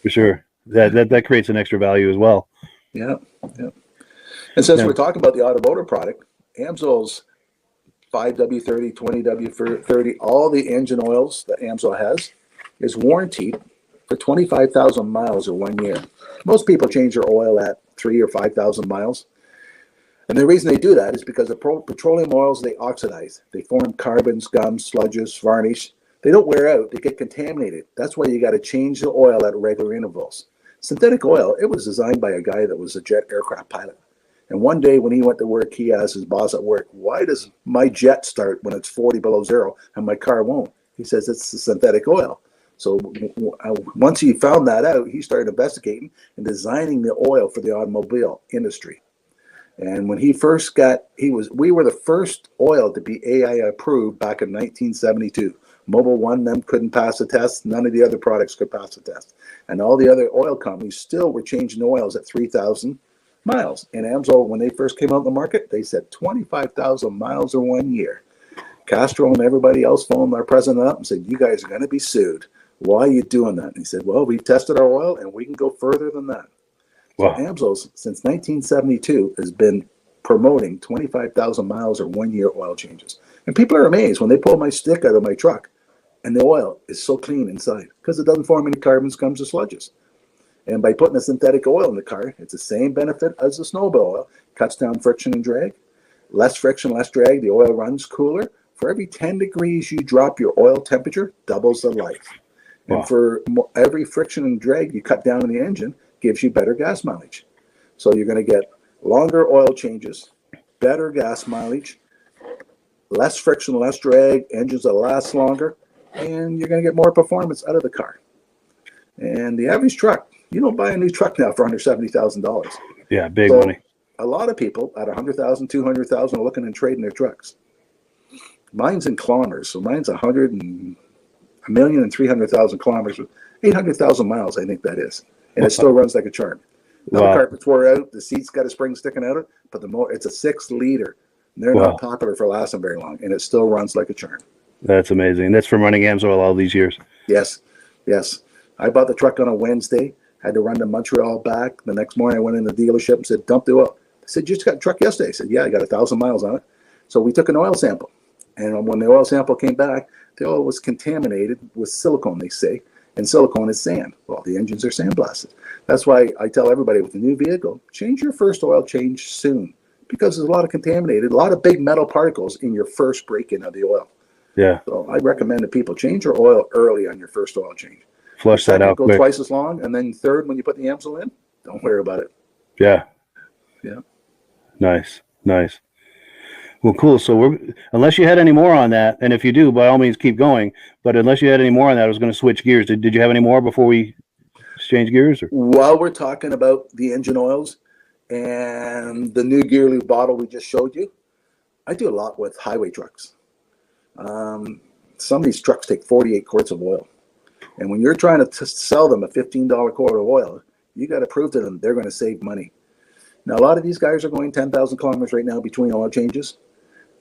For sure. That creates an extra value as well. Yeah. And since we're talking about the automotive product, AMSOIL's 5W30, 20W30, all the engine oils that AMSOIL has is warranted for 25,000 miles or 1 year. Most people change their oil at 3,000 or 5,000 miles. And the reason they do that is because the petroleum oils, they oxidize. They form carbons, gums, sludges, varnish. They don't wear out. They get contaminated. That's why you got to change the oil at regular intervals. Synthetic oil, it was designed by a guy that was a jet aircraft pilot. And one day when he went to work, he asked his boss at work, why does my jet start when it's 40 below zero and my car won't? He says it's the synthetic oil. So once he found that out, he started investigating and designing the oil for the automobile industry. And when he first we were the first oil to be AI approved back in 1972. Mobil 1, them couldn't pass the test. None of the other products could pass the test. And all the other oil companies still were changing oils at 3,000 miles. And AMSOIL, when they first came out in the market, they said 25,000 miles or 1 year. Castro and everybody else phoned our president up and said, you guys are going to be sued. Why are you doing that? And he said, well, we've tested our oil and we can go further than that. Wow. So AMSOIL, since 1972, has been promoting 25,000 miles or 1 year oil changes. And people are amazed when they pull my stick out of my truck and the oil is so clean inside because it doesn't form any carbons, gums, or sludges. And by putting a synthetic oil in the car, it's the same benefit as the snowmobile oil. Cuts down friction and drag. Less friction, less drag. The oil runs cooler. For every 10 degrees you drop your oil temperature, doubles the life. Wow. And for every friction and drag you cut down in the engine, gives you better gas mileage. So you're going to get longer oil changes, better gas mileage, less friction, less drag, engines that last longer, and you're going to get more performance out of the car. And the average truck, you don't buy a new truck now for under $70,000. Yeah, big money. A lot of people at 100,000, 200,000 are looking and trading their trucks. Mine's in kilometers, so mine's 1,300,000 kilometers, 800,000 miles, I think that is. And it still runs like a charm. Now the carpets wore out, the seat's got a spring sticking out of it, but it's a 6-liter. They're not popular for lasting very long, and it still runs like a charm. That's amazing. That's from running AMSOIL all these years. Yes, yes. I bought the truck on a Wednesday, had to run to Montreal back. The next morning I went in the dealership and said, dump the oil. I said, you just got a truck yesterday? I said, yeah, I got 1,000 miles on it. So we took an oil sample. And when the oil sample came back, the oil was contaminated with silicone, they say. And silicone is sand. Well, the engines are sandblasted. That's why I tell everybody with a new vehicle, change your first oil change soon. Because there's a lot of contaminated, a lot of big metal particles in your first break-in of the oil. Yeah. So I recommend that people change your oil early on your first oil change. Flush that out Go quick. twice as long, and then third, when you put the AMSOIL in, don't worry about it. Yeah. Yeah. Nice. Nice. Well, cool. So unless you had any more on that, and if you do, by all means, keep going. But unless you had any more on that, I was going to switch gears. Did you have any more before we exchange gears? Or? While we're talking about the engine oils and the new gear lube bottle we just showed you, I do a lot with highway trucks. Some of these trucks take 48 quarts of oil. And when you're trying to sell them a $15 quart of oil, you got to prove to them they're going to save money. Now, a lot of these guys are going 10,000 kilometers right now between oil changes.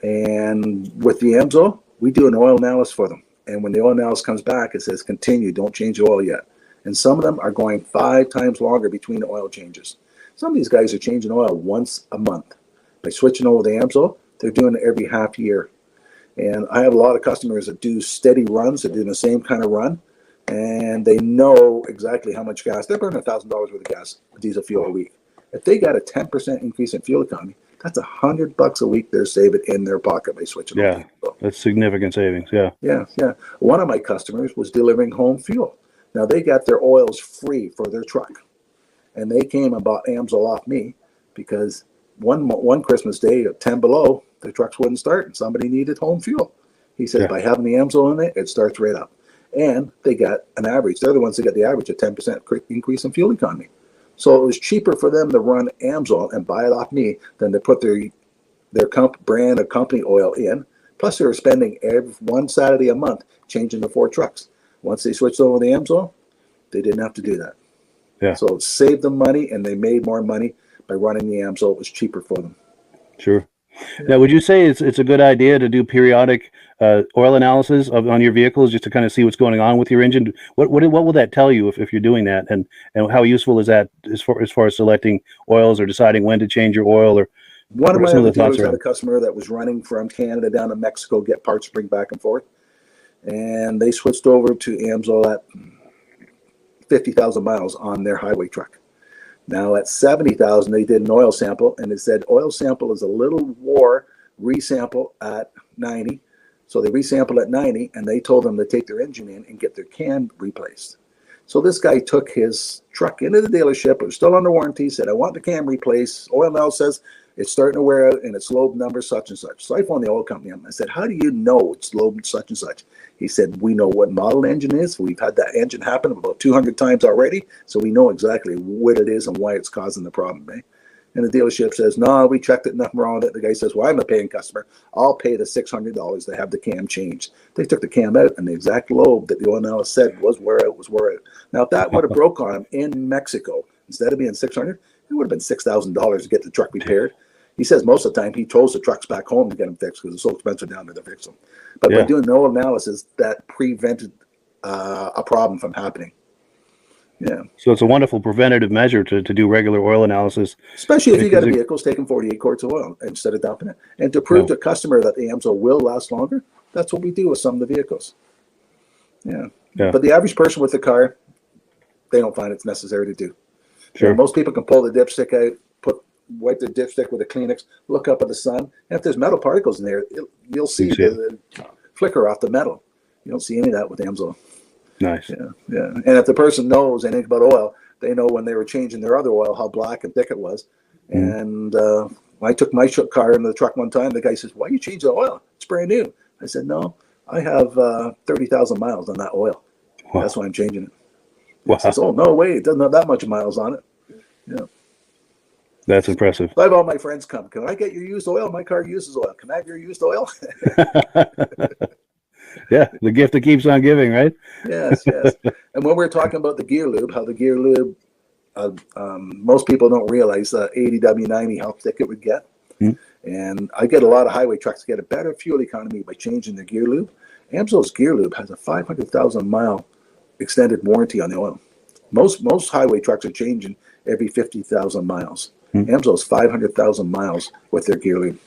And with the AMSOIL, we do an oil analysis for them. And when the oil analysis comes back, it says, continue, don't change the oil yet. And some of them are going 5 times longer between the oil changes. Some of these guys are changing oil once a month. By switching over the AMSOIL, they're doing it every half year. And I have a lot of customers that do steady runs, that do the same kind of run. And they know exactly how much gas. They're burning $1,000 worth of gas, diesel fuel a week. If they got a 10% increase in fuel economy, that's $100 a week they're saving in their pocket by switching. Yeah, that's significant savings. Yeah. Yeah, yeah. One of my customers was delivering home fuel. Now they got their oils free for their truck, and they came and bought AMSOIL off me because one Christmas day at 10 below, the trucks wouldn't start, and somebody needed home fuel. He says by having the AMSOIL in it starts right up. And they got an average. They're the ones that got the average of 10% increase in fuel economy. So it was cheaper for them to run AMSOIL and buy it off me than to put their brand of company oil in. Plus, they were spending one Saturday a month changing the 4 trucks. Once they switched over to the AMSOIL, they didn't have to do that. Yeah. So it saved them money, and they made more money by running the AMSOIL. It was cheaper for them. Sure. Yeah. Now, would you say it's a good idea to do periodic oil analysis on your vehicles just to kind of see what's going on with your engine? What will that tell you if you're doing that, and how useful is that as far as selecting oils or deciding when to change your oil, or One of What are my some of other the thoughts dealers had a around? customer that was running from Canada down to Mexico, get parts, bring back and forth. And they switched over to AMSOIL at 50,000 miles on their highway truck. Now at 70,000, they did an oil sample, and it said oil sample is a little war resample at 90. So they resampled at 90, and they told them to take their engine in and get their cam replaced. So this guy took his truck into the dealership. It was still under warranty. Said, I want the cam replaced. Oil now says it's starting to wear out, and it's lobe number such and such. So I phoned the oil company up. I said, how do you know it's lobe such and such? He said, we know what model engine is. We've had that engine happen about 200 times already, so we know exactly what it is and why it's causing the problem. Eh? And the dealership says, no, we checked it, nothing wrong with it. The guy says, well, I'm a paying customer. I'll pay the $600 to have the cam changed. They took the cam out, and the exact lobe that the oil analyst said was wear out, was wear out. Now, if that would have broke on him in Mexico, instead of being $600, it would have been $6,000 to get the truck repaired. He says most of the time he tows the trucks back home to get them fixed because it's so expensive down there to fix them. But by doing no analysis, that prevented a problem from happening. Yeah. So it's a wonderful preventative measure to do regular oil analysis. Especially if you got a vehicle taking 48 quarts of oil instead of dumping it. And to prove to a customer that the AMSOIL will last longer, that's what we do with some of the vehicles. Yeah. But the average person with a car, they don't find it's necessary to do. Sure. Most people can pull the dipstick out, wipe the dipstick with a Kleenex, look up at the sun, and if there's metal particles in there, you'll see the flicker off the metal. You don't see any of that with AMSOIL. Nice. Yeah. And if the person knows anything about oil, they know when they were changing their other oil how black and thick it was. And when I took my car into the truck one time, the guy says, why you change the oil? It's brand new. I said, no, I have 30,000 miles on that oil. Wow. That's why I'm changing it. Wow. He says, oh, no way, it doesn't have that much miles on it. Yeah. That's impressive. I have all my friends come. Can I get your used oil? My car uses oil. Can I have your used oil? Yeah, the gift that keeps on giving, right? Yes. And when we're talking about the gear lube, how the gear lube, most people don't realize 80W90 how thick it would get. And I get a lot of highway trucks get a better fuel economy by changing their gear lube. AMSOIL's gear lube has a 500,000 mile extended warranty on the oil. Most highway trucks are changing every 50,000 miles. AMSOIL's 500,000 miles with their gear lube.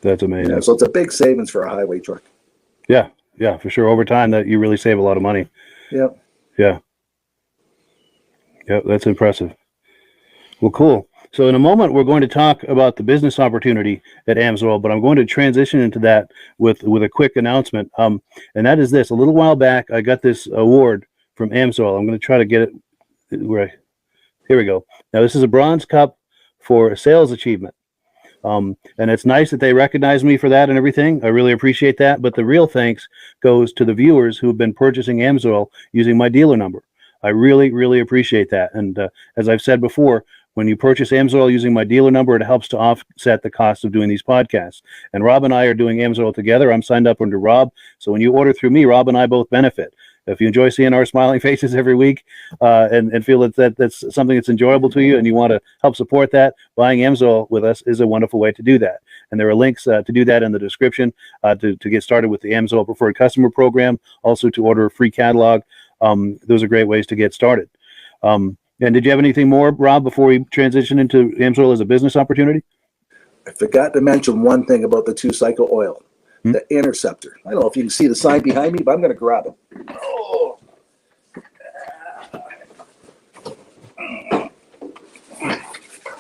That's amazing. Yeah, so it's a big savings for a highway truck. Yeah, for sure. Over time, that you really save a lot of money. Yeah, that's impressive. Well, cool. So in a moment, we're going to talk about the business opportunity at AMSOIL, but I'm going to transition into that with a quick announcement. And that is this. A little while back, I got this award from AMSOIL. I'm going to try to get it right. Here we go. Now, this is a bronze cup for a sales achievement. And it's nice that they recognize me for that and everything. I really appreciate that. But the real thanks goes to the viewers who have been purchasing AMSOIL using my dealer number. I really, really appreciate that. And as I've said before, when you purchase AMSOIL using my dealer number, it helps to offset the cost of doing these podcasts. And Rob and I are doing AMSOIL together. I'm signed up under Rob. So when you order through me, Rob and I both benefit. If you enjoy seeing our smiling faces every week and feel that's something that's enjoyable to you and you want to help support that, buying AMSOIL with us is a wonderful way to do that. And there are links to do that in the description to get started with the AMSOIL Preferred Customer Program, also to order a free catalog. Those are great ways to get started. And did you have anything more, Rob, before we transition into AMSOIL as a business opportunity? I forgot to mention one thing about the two-cycle oil. The Interceptor. I don't know if you can see the sign behind me, but I'm going to grab it. Oh.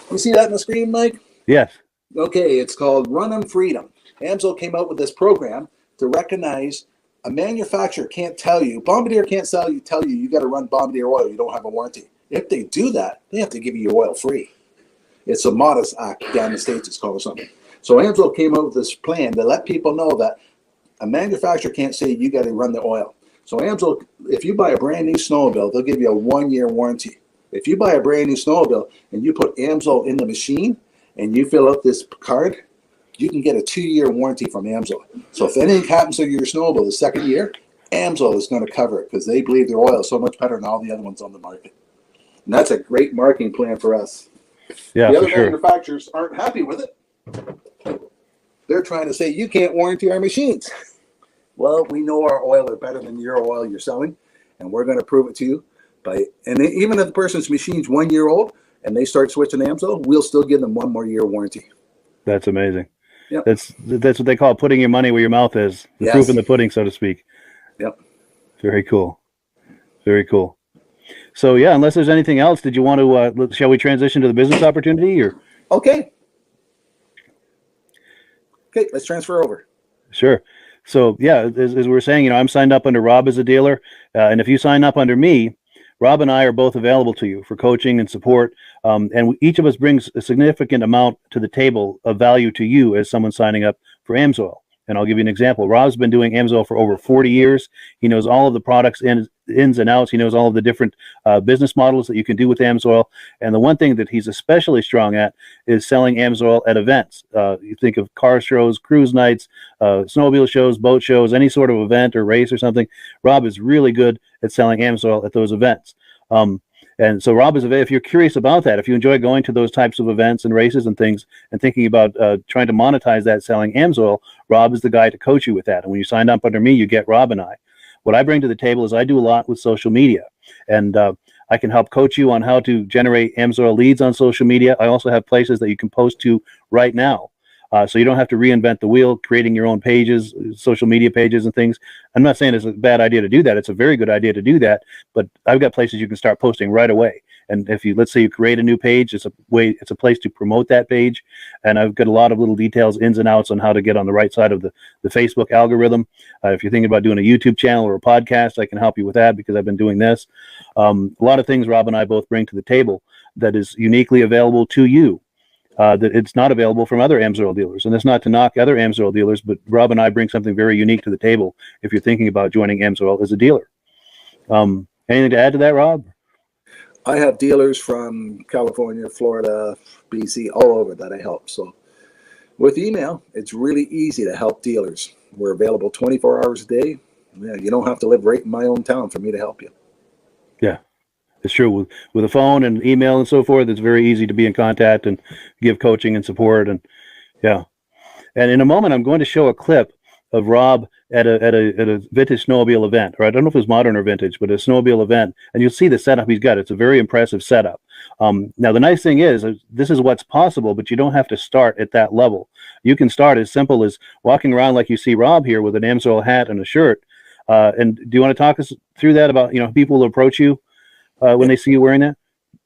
You see that on the screen, Mike? Yes. Okay, it's called Run on Freedom. AMSOIL came out with this program to recognize a manufacturer can't tell you, Bombardier can't tell you got to run Bombardier oil, you don't have a warranty. If they do that, they have to give you your oil free. It's a modest act down in the States, it's called or something. So AMSOIL came up with this plan to let people know that a manufacturer can't say you got to run the oil. So AMSOIL, if you buy a brand new snowmobile, they'll give you a 1-year warranty. If you buy a brand new snowmobile and you put AMSOIL in the machine and you fill out this card, you can get a 2-year warranty from AMSOIL. So if anything happens to your snowmobile the second year, AMSOIL is going to cover it because they believe their oil is so much better than all the other ones on the market. And that's a great marketing plan for us. Yeah, the other for sure. manufacturers aren't happy with it. They're trying to say, you can't warranty our machines. Well, we know our oil is better than your oil you're selling, and we're going to prove it to you. And even if the person's machine's 1 year old and they start switching to AMSOIL, we'll still give them 1 more year warranty. That's amazing. Yep. That's what they call putting your money where your mouth is. The Yes. proof in the pudding, so to speak. Yep. Very cool. Very cool. So yeah, unless there's anything else, did you want to? Shall we transition to the business opportunity? Or Okay. Okay, let's transfer over. sure. So yeah, as we were saying, I'm signed up under Rob as a dealer, and if you sign up under me, Rob and I are both available to you for coaching and support, and each of us brings a significant amount to the table of value to you as someone signing up for AMSOIL. And I'll give you an example. Rob's been doing AMSOIL for over 40 years. He knows all of the products ins and outs. He knows all of the different business models that you can do with AMSOIL. And the one thing that he's especially strong at is selling AMSOIL at events. You think of car shows, cruise nights, snowmobile shows, boat shows, any sort of event or race or something. Rob is really good at selling AMSOIL at those events. And so Rob is available if you're curious about that. If you enjoy going to those types of events and races and things and thinking about trying to monetize that selling AMSOIL, Rob is the guy to coach you with that. And when you sign up under me, you get Rob and I. What I bring to the table is I do a lot with social media. And I can help coach you on how to generate AMSOIL leads on social media. I also have places that you can post to right now. So you don't have to reinvent the wheel, creating your own pages, social media pages and things. I'm not saying it's a bad idea to do that. It's a very good idea to do that. But I've got places you can start posting right away. And if you, let's say you create a new page, it's a place to promote that page. And I've got a lot of little details, ins and outs on how to get on the right side of the Facebook algorithm. If you're thinking about doing a YouTube channel or a podcast, I can help you with that because I've been doing this. A lot of things Rob and I both bring to the table that is uniquely available to you. That it's not available from other AMSOIL dealers. And that's not to knock other AMSOIL dealers, but Rob and I bring something very unique to the table if you're thinking about joining AMSOIL as a dealer. Anything to add to that, Rob? I have dealers from California, Florida, BC, all over that I help. So with email, it's really easy to help dealers. We're available 24 hours a day. Yeah, you don't have to live right in my own town for me to help you. Yeah. It's true. With a phone and email and so forth, it's very easy to be in contact and give coaching and support. And yeah. And in a moment, I'm going to show a clip of Rob at a vintage snowmobile event, or I don't know if it's modern or vintage, but a snowmobile event. And you'll see the setup he's got. It's a very impressive setup. Now, the nice thing is this is what's possible, but you don't have to start at that level. You can start as simple as walking around like you see Rob here with an AMSOIL hat and a shirt. And do you want to talk us through that about, people will approach you when they see you wearing that?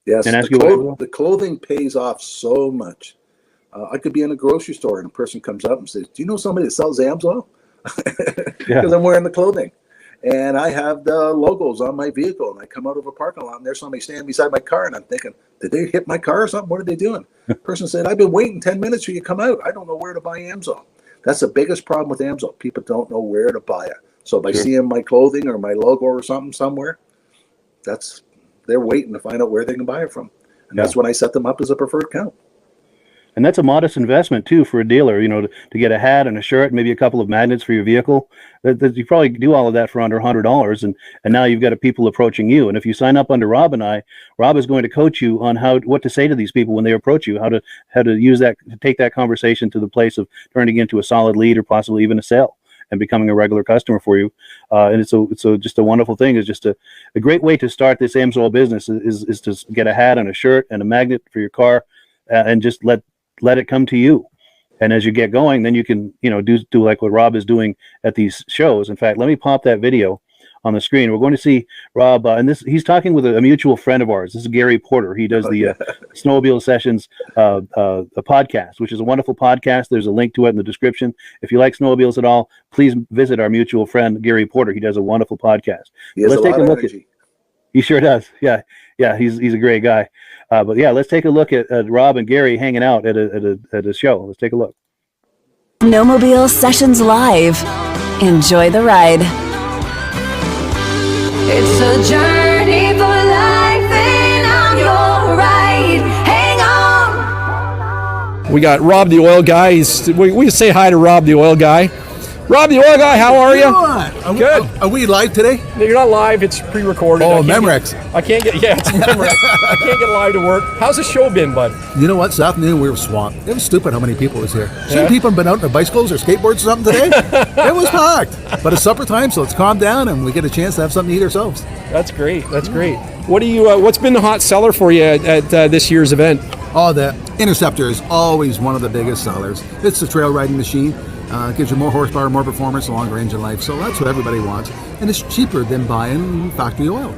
Yes, and ask the clothing pays off so much. I could be in a grocery store and a person comes up and says, "Do you know somebody that sells AMSOIL?" Because I'm wearing the clothing. And I have the logos on my vehicle. And I come out of a parking lot and there's somebody standing beside my car. And I'm thinking, did they hit my car or something? What are they doing? The person said, "I've been waiting 10 minutes for you to come out. I don't know where to buy AMSOIL." That's the biggest problem with AMSOIL. People don't know where to buy it. So by seeing my clothing or my logo or something somewhere, they're waiting to find out where they can buy it from. And that's when I set them up as a preferred account. And that's a modest investment too for a dealer, to get a hat and a shirt, maybe a couple of magnets for your vehicle. You probably do all of that for under $100, and now you've got people approaching you. And if you sign up under Rob and I, Rob is going to coach you on what to say to these people when they approach you, how to use that, to take that conversation to the place of turning into a solid lead or possibly even a sale and becoming a regular customer for you. And it's just a wonderful thing. It's just a great way to start this AMSOIL business is to get a hat and a shirt and a magnet for your car, and just let it come to you. And as you get going, then you can, do like what Rob is doing at these shows. In fact, let me pop that video on the screen. We're going to see Rob, and he's talking with a mutual friend of ours. This is Gary Porter. He does the Snowmobile Sessions a podcast, which is a wonderful podcast. There's a link to it in the description. If you like snowmobiles at all, please visit our mutual friend, Gary Porter. He does a wonderful podcast. Let's take a look at. He sure does. Yeah, he's a great guy. But yeah, let's take a look at Rob and Gary hanging out at a show. Let's take a look. Snowmobile Sessions Live. Enjoy the ride. It's a journey for life and I'm your ride. Hang on. We got Rob the Oil Guy. We say hi to Rob the Oil Guy. Rob the Oil Guy, how are you? Good. Are we live today? No, you're not live. It's pre-recorded. Oh, Memorex. It's Memorex. I can't get live to work. How's the show been, bud? You know what? This afternoon we were swamped. It was stupid how many people was here. Some people have been out on their bicycles or skateboards or something today. It was packed. But it's supper time, so let's calm down and we get a chance to have something to eat ourselves. That's great. That's great. What's been the hot seller for you at this year's event? Oh, the Interceptor is always one of the biggest sellers. It's the trail riding machine. It gives you more horsepower, more performance, longer engine life. So that's what everybody wants. And it's cheaper than buying factory oil.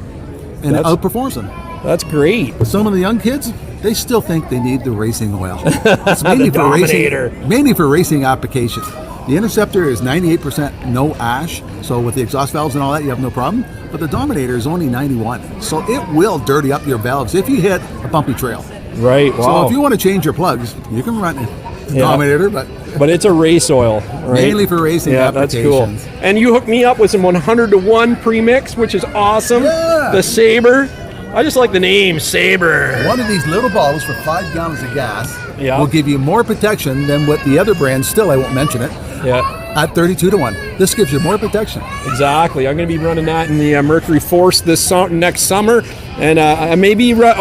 And it outperforms them. That's great. But some of the young kids, they still think they need the racing oil. It's mainly for racing applications. The Interceptor is 98% no ash, so with the exhaust valves and all that, you have no problem. But the Dominator is only 91, so it will dirty up your valves if you hit a bumpy trail. Right. Wow. So if you want to change your plugs, you can run the Dominator, but it's a race oil, right? Mainly for racing applications. That's cool. And you hooked me up with some 100-to-1 premix, which is awesome. Yeah. The Sabre. I just like the name Sabre. One of these little bottles for 5 gallons of gas Yeah. will give you more protection than what the other brands, still I won't mention it, at 32-to-1. This gives you more protection. Exactly. I'm going to be running that in the Mercury Force next summer, and I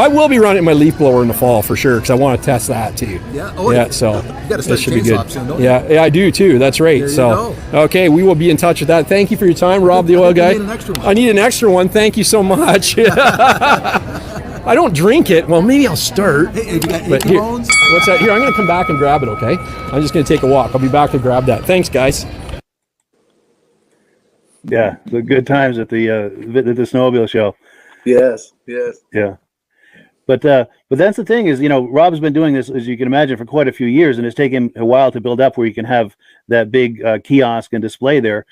will be running my leaf blower in the fall for sure because I want to test that too. Yeah. So you got to start should be chainsaw good. soon, don't you? Yeah, I do too. That's right. There you So go. okay, we will be in touch with that. Thank you for your time, Rob, the oil guy. I need an extra one. I need an extra one. Thank you so much. I don't drink it. Well, maybe I'll start. Hey, have you got But achy here, bones? what's that? Here, I'm going to come back and grab it, okay? I'm just going to take a walk. I'll be back to grab that. Thanks, guys. Yeah, the good times at the snowmobile show. Yes. Yeah. But that's the thing is, Rob's been doing this, as you can imagine, for quite a few years, and it's taken a while to build up where you can have that big kiosk and display there.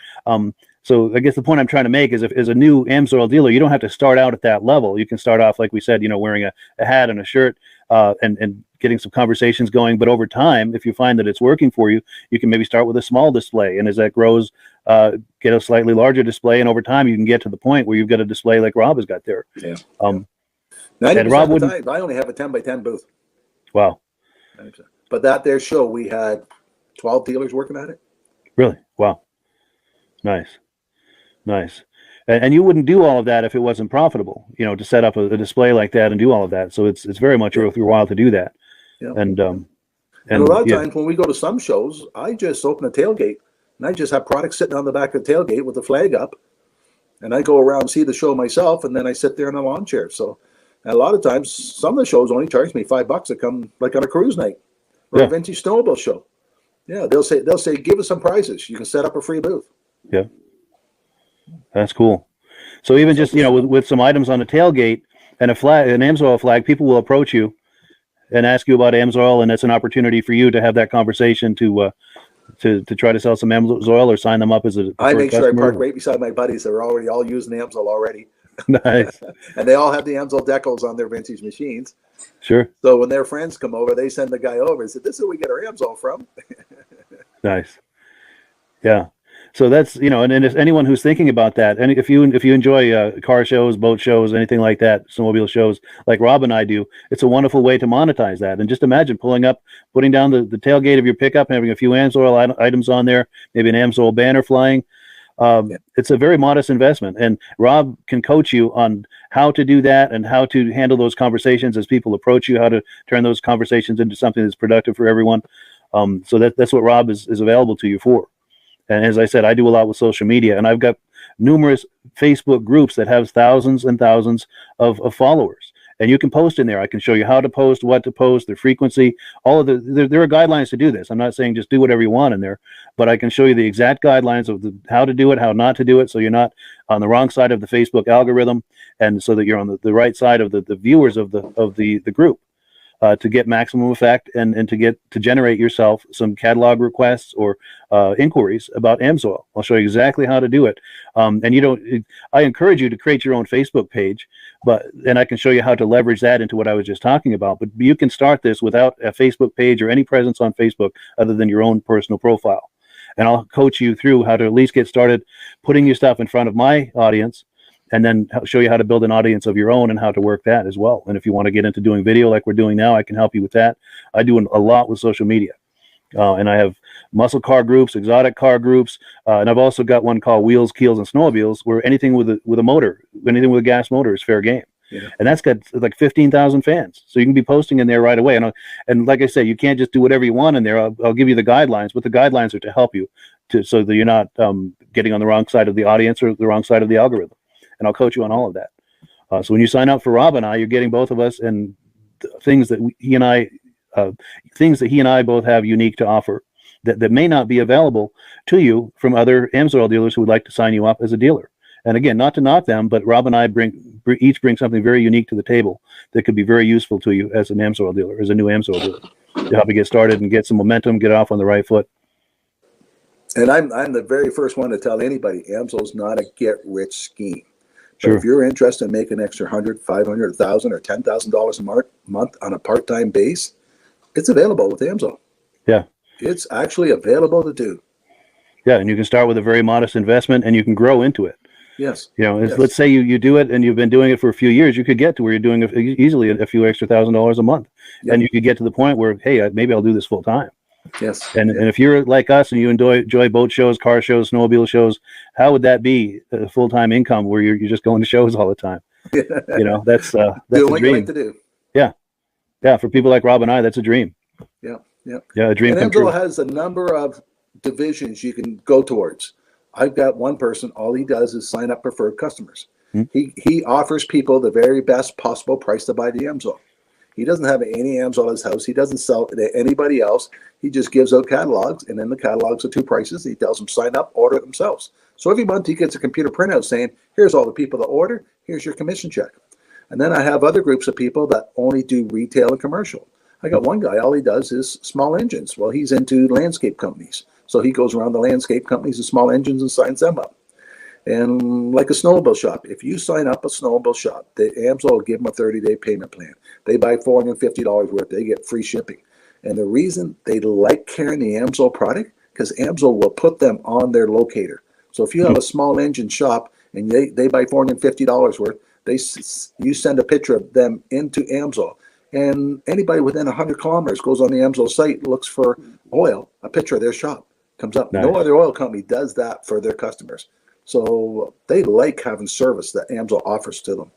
So I guess the point I'm trying to make is, if as a new AMSOIL dealer, you don't have to start out at that level. You can start off, like we said, wearing a hat and a shirt and getting some conversations going. But over time, if you find that it's working for you, you can maybe start with a small display. And as that grows, get a slightly larger display. And over time, you can get to the point where you've got a display like Rob has got there. Yeah. 90% And Rob of the wouldn't. time, I only have a 10x10 booth. Wow. 90%. But that there show, we had 12 dealers working at it. Really? Wow. Nice. And you wouldn't do all of that if it wasn't profitable, to set up a display like that and do all of that. So it's very much worth your while to do that. Yeah. And a lot of times when we go to some shows, I just open a tailgate and I just have products sitting on the back of the tailgate with the flag up. And I go around and see the show myself, and then I sit there in a lawn chair. So and a lot of times, some of the shows only charge me $5 to come, like on a cruise night or a vintage snowmobile show. Yeah, they'll say, give us some prizes. You can set up a free booth. Yeah. That's cool. So even just, with some items on the tailgate and an AMSOIL flag, people will approach you and ask you about AMSOIL, and it's an opportunity for you to have that conversation to try to sell some AMSOIL or sign them up as a I make sure customer. I park right beside my buddies that are already all using AMSOIL already. Nice. And they all have the AMSOIL decals on their vintage machines. Sure. So when their friends come over, they send the guy over and say, this is where we get our AMSOIL from. Nice. Yeah. So that's, and if anyone who's thinking about that, and if you enjoy car shows, boat shows, anything like that, snowmobile shows like Rob and I do, it's a wonderful way to monetize that. And just imagine putting down the tailgate of your pickup and having a few AMSOIL items on there, maybe an AMSOIL banner flying. It's a very modest investment. And Rob can coach you on how to do that and how to handle those conversations as people approach you, how to turn those conversations into something that's productive for everyone. So that's what Rob is available to you for. And as I said, I do a lot with social media, and I've got numerous Facebook groups that have thousands and thousands of followers. And you can post in there. I can show you how to post, what to post, the frequency, all of there are guidelines to do this. I'm not saying just do whatever you want in there, but I can show you the exact guidelines of how to do it, how not to do it, so you're not on the wrong side of the Facebook algorithm, and so that you're on the right side of the viewers of the group. To get maximum effect and to generate yourself some catalog requests or inquiries about AMSOIL. I'll show you exactly how to do it. I encourage you to create your own Facebook page, and I can show you how to leverage that into what I was just talking about. But you can start this without a Facebook page or any presence on Facebook other than your own personal profile. And I'll coach you through how to at least get started putting your stuff in front of my audience, and then show you how to build an audience of your own and how to work that as well. And if you want to get into doing video like we're doing now, I can help you with that. I do a lot with social media. And I have muscle car groups, exotic car groups, and I've also got one called Wheels, Keels, and Snowmobiles, where anything with a motor, anything with a gas motor is fair game. Yeah. And that's got like 15,000 fans. So you can be posting in there right away. And like I said, you can't just do whatever you want in there. I'll give you the guidelines, but the guidelines are to help you so that you're not getting on the wrong side of the audience or the wrong side of the algorithm. And I'll coach you on all of that. So when you sign up for Rob and I, you're getting both of us, and things that things that he and I both have unique to offer that may not be available to you from other AMSOIL dealers who would like to sign you up as a dealer. And again, not to knock them, but Rob and I each bring something very unique to the table that could be very useful to you as an AMSOIL dealer, as a new AMSOIL dealer, to help you get started and get some momentum, get off on the right foot. And I'm the very first one to tell anybody, AMSOIL's not a get-rich scheme. But Sure. if you're interested in making an extra $100, $500, $1,000, or $10,000 a month on a part-time base, it's available with AMSOIL. Yeah. It's actually available to do. Yeah, and you can start with a very modest investment and you can grow into it. Yes. You know, Yes. let's say you do it and you've been doing it for a few years, you could get to where you're doing easily a few extra $1,000 a month. Yep. And you could get to the point where, hey, maybe I'll do this full time. Yes. And if you're like us and you enjoy boat shows, car shows, snowmobile shows, how would that be a full-time income where you're just going to shows all the time? You know, that's Do a what you dream. like to do. Yeah, for people like Rob and I, that's a dream. Yeah. Yeah. Yeah, a dream And come true. AMSOIL has a number of divisions you can go towards. I've got one person, all he does is sign up preferred customers. He offers people the very best possible price to buy the AMSOIL. He doesn't have any AMSOIL at his house. He doesn't sell it to anybody else. He just gives out catalogs, and then the catalogs are two prices. He tells them sign up, order it themselves. So every month he gets a computer printout saying, here's all the people that order, here's your commission check. And then I have other groups of people that only do retail and commercial. I got one guy, all he does is small engines. Well, he's into landscape companies. So he goes around the landscape companies and small engines and signs them up. And like a snowmobile shop, if you sign up a snowmobile shop, the AMSOIL will give them a 30-day payment plan. They buy $450 worth, they get free shipping. And the reason they like carrying the AMSOIL product, because AMSOIL will put them on their locator. So if you have a small engine shop and they buy $450 worth, you send a picture of them into AMSOIL. And anybody within 100 kilometers goes on the AMSOIL site, looks for oil, a picture of their shop comes up. Nice. No other oil company does that for their customers. So they like having service that AMSOIL offers to them.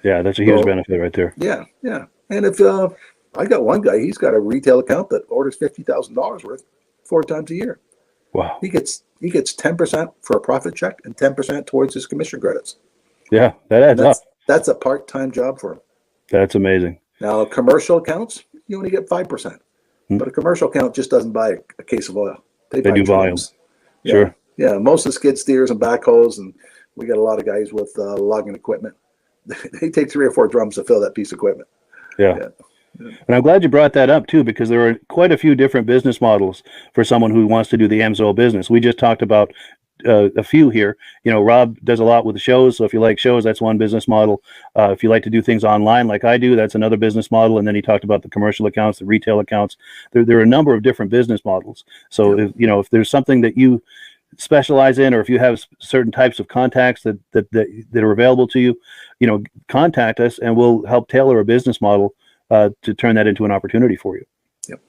Yeah, that's a huge benefit right there. Yeah, yeah. And if I got one guy, he's got a retail account that orders $50,000 worth 4 times a year. Wow. He gets 10% for a profit check and 10% towards his commission credits. Yeah, that adds up. That's a part-time job for him. That's amazing. Now, commercial accounts, you only get 5%. But a commercial account just doesn't buy a case of oil. They buy do volume. drums. Yeah. Sure. Yeah, most of the skid steers and backhoes, and we got a lot of guys with logging equipment. They take 3 or 4 drums to fill that piece of equipment. Yeah. And I'm glad you brought that up too, because there are quite a few different business models for someone who wants to do the AMSOIL business. We just talked about a few here. You know, Rob does a lot with the shows. So if you like shows, that's one business model. If you like to do things online like I do, that's another business model. And then he talked about the commercial accounts, the retail accounts. There are a number of different business models. So if there's something that you specialize in, or if you have certain types of contacts that are available to you, contact us and we'll help tailor a business model to turn that into an opportunity for you. Yep.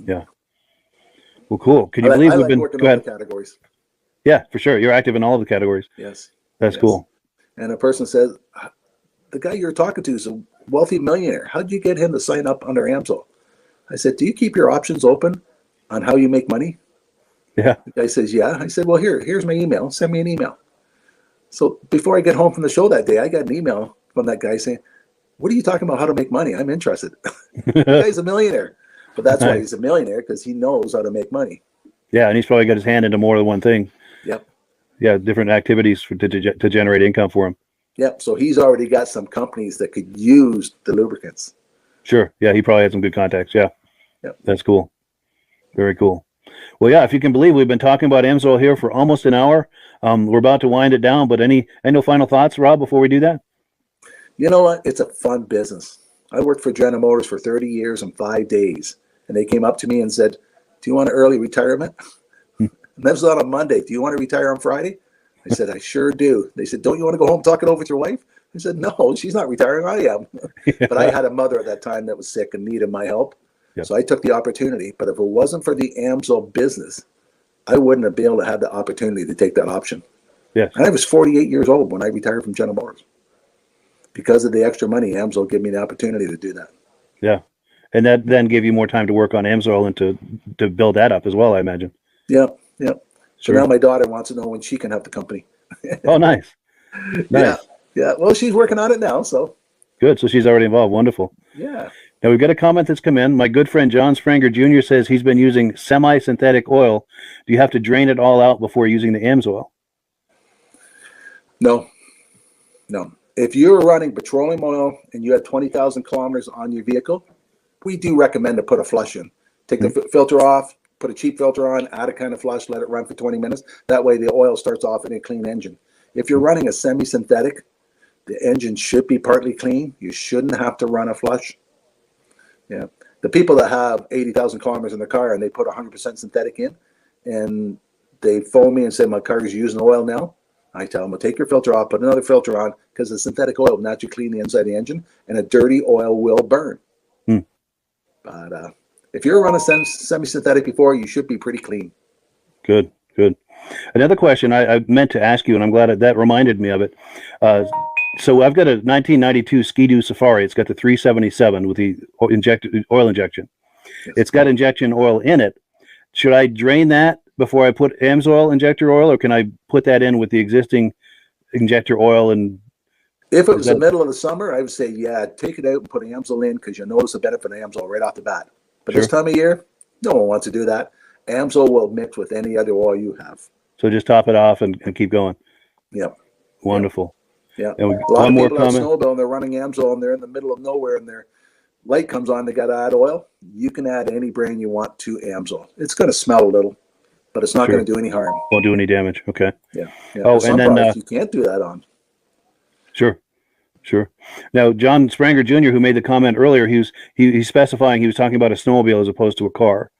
Yeah. Well, cool. Can you believe I we've like been? working Go on ahead. the categories. Yeah, for sure. You're active in all of the categories. Yes. That's Yes. cool. And a person says, the guy you're talking to is a wealthy millionaire. How'd you get him to sign up under AMSOIL? I said, do you keep your options open on how you make money? Yeah. The guy says, yeah. I said, well, here's my email. Send me an email. So before I get home from the show that day, I got an email from that guy saying, what are you talking about how to make money? I'm interested. The guy's a millionaire. But that's why he's a millionaire, because he knows how to make money. Yeah, and he's probably got his hand into more than one thing. Yep. Yeah, different activities to generate income for him. Yep. So he's already got some companies that could use the lubricants. Sure. Yeah, he probably had some good contacts. Yeah. Yep. That's cool. Very cool. Well, yeah, if you can believe, we've been talking about AMSOIL here for almost an hour. We're about to wind it down, but any final thoughts, Rob, before we do that? You know what? It's a fun business. I worked for General Motors for 30 years and 5 days. And they came up to me and said, do you want an early retirement? And that was on a Monday. Do you want to retire on Friday? I said, I sure do. They said, don't you want to go home and talk it over with your wife? I said, no, she's not retiring. I am. But I had a mother at that time that was sick and needed my help. Yep. So I took the opportunity. But if it wasn't for the AMSOIL business, I wouldn't have been able to have the opportunity to take that option. Yes. And I was 48 years old when I retired from General Motors. Because of the extra money, AMSOIL gave me the opportunity to do that. Yeah. And that then gave you more time to work on AMSOIL and to build that up as well, I imagine. Yep, yep. So Sure. now my daughter wants to know when she can have the company. Oh, nice. Nice. Yeah. Well, she's working on it now, so Good. So she's already involved. Wonderful. Yeah. Now we've got a comment that's come in. My good friend John Spranger Jr. says he's been using semi-synthetic oil. Do you have to drain it all out before using the AMSOIL? No. If you're running petroleum oil and you have 20,000 kilometers on your vehicle, we do recommend to put a flush in. Take the filter off, put a cheap filter on, add a kind of flush, let it run for 20 minutes. That way the oil starts off in a clean engine. If you're running a semi-synthetic, the engine should be partly clean. You shouldn't have to run a flush. Yeah. The people that have 80,000 kilometers in their car and they put 100% synthetic in and they phone me and say, my car is using oil now, I tell them, well, take your filter off, put another filter on, because the synthetic oil will naturally clean the inside of the engine, and a dirty oil will burn. But if you're running semi-synthetic before, you should be pretty clean. Good. Another question I meant to ask you, and I'm glad that reminded me of it. So I've got a 1992 Ski-Doo Safari. It's got the 377 with the oil injection. Yes. It's got injection oil in it. Should I drain that before I put AMSOIL injector oil, or can I put that in with the existing injector oil? And if it was the middle of the summer, I would say, yeah, take it out and put AMSOIL in, because you'll notice the benefit of AMSOIL right off the bat. But this time of year, no one wants to do that. AMSOIL will mix with any other oil you have. So just top it off and keep going. Yep. Wonderful. Yeah. And a lot of people have snowmobile and they're running AMSOIL and they're in the middle of nowhere and their light comes on, they got to add oil. You can add any brand you want to AMSOIL. It's going to smell a little, but it's not going to do any harm. Won't do any damage. Okay. Yeah. Oh, and then you can't do that on. Sure. Now, John Spranger Jr., who made the comment earlier, he's specifying he was talking about a snowmobile as opposed to a car.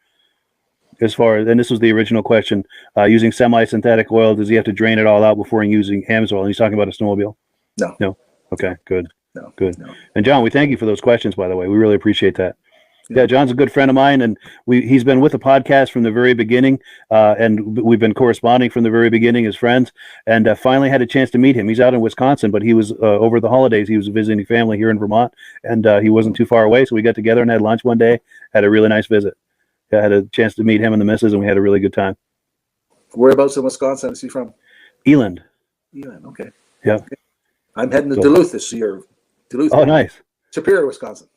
As far as, and this was the original question, using semi-synthetic oil, does he have to drain it all out before using AMSOIL? And he's talking about a snowmobile. No. Okay. Good. No. And John, we thank you for those questions, by the way. We really appreciate that. Yeah, John's a good friend of mine, and he's been with the podcast from the very beginning, and we've been corresponding from the very beginning as friends, and finally had a chance to meet him. He's out in Wisconsin, but he was over the holidays. He was visiting family here in Vermont, and he wasn't too far away, so we got together and had lunch one day, had a really nice visit. I had a chance to meet him and the missus, and we had a really good time. Whereabouts in Wisconsin is he from? Eland. Okay. Yeah. Okay. I'm heading to Duluth this year. Oh, nice. Superior, Wisconsin.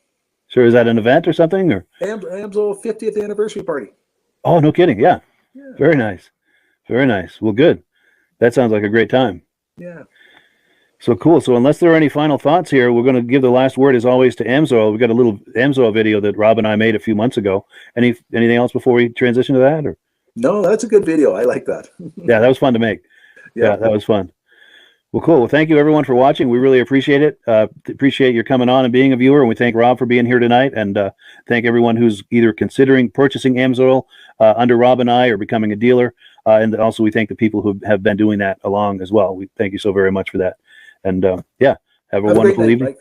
Sure. Is that an event or something? Or AMSOIL 50th anniversary party. Oh, no kidding. Yeah. Very nice. Well, good. That sounds like a great time. Yeah. So cool. So unless there are any final thoughts here, we're going to give the last word, as always, to AMSOIL. We've got a little AMSOIL video that Rob and I made a few months ago. Anything else before we transition to that? Or? No, that's a good video. I like that. Yeah, that was fun to make. Yeah, that was fun. Well, cool. Well, thank you, everyone, for watching. We really appreciate it. Appreciate your coming on and being a viewer. And we thank Rob for being here tonight. And thank everyone who's either considering purchasing AMSOIL under Rob and I or becoming a dealer. And also we thank the people who have been doing that along as well. We thank you so very much for that. And have a wonderful evening. Mike.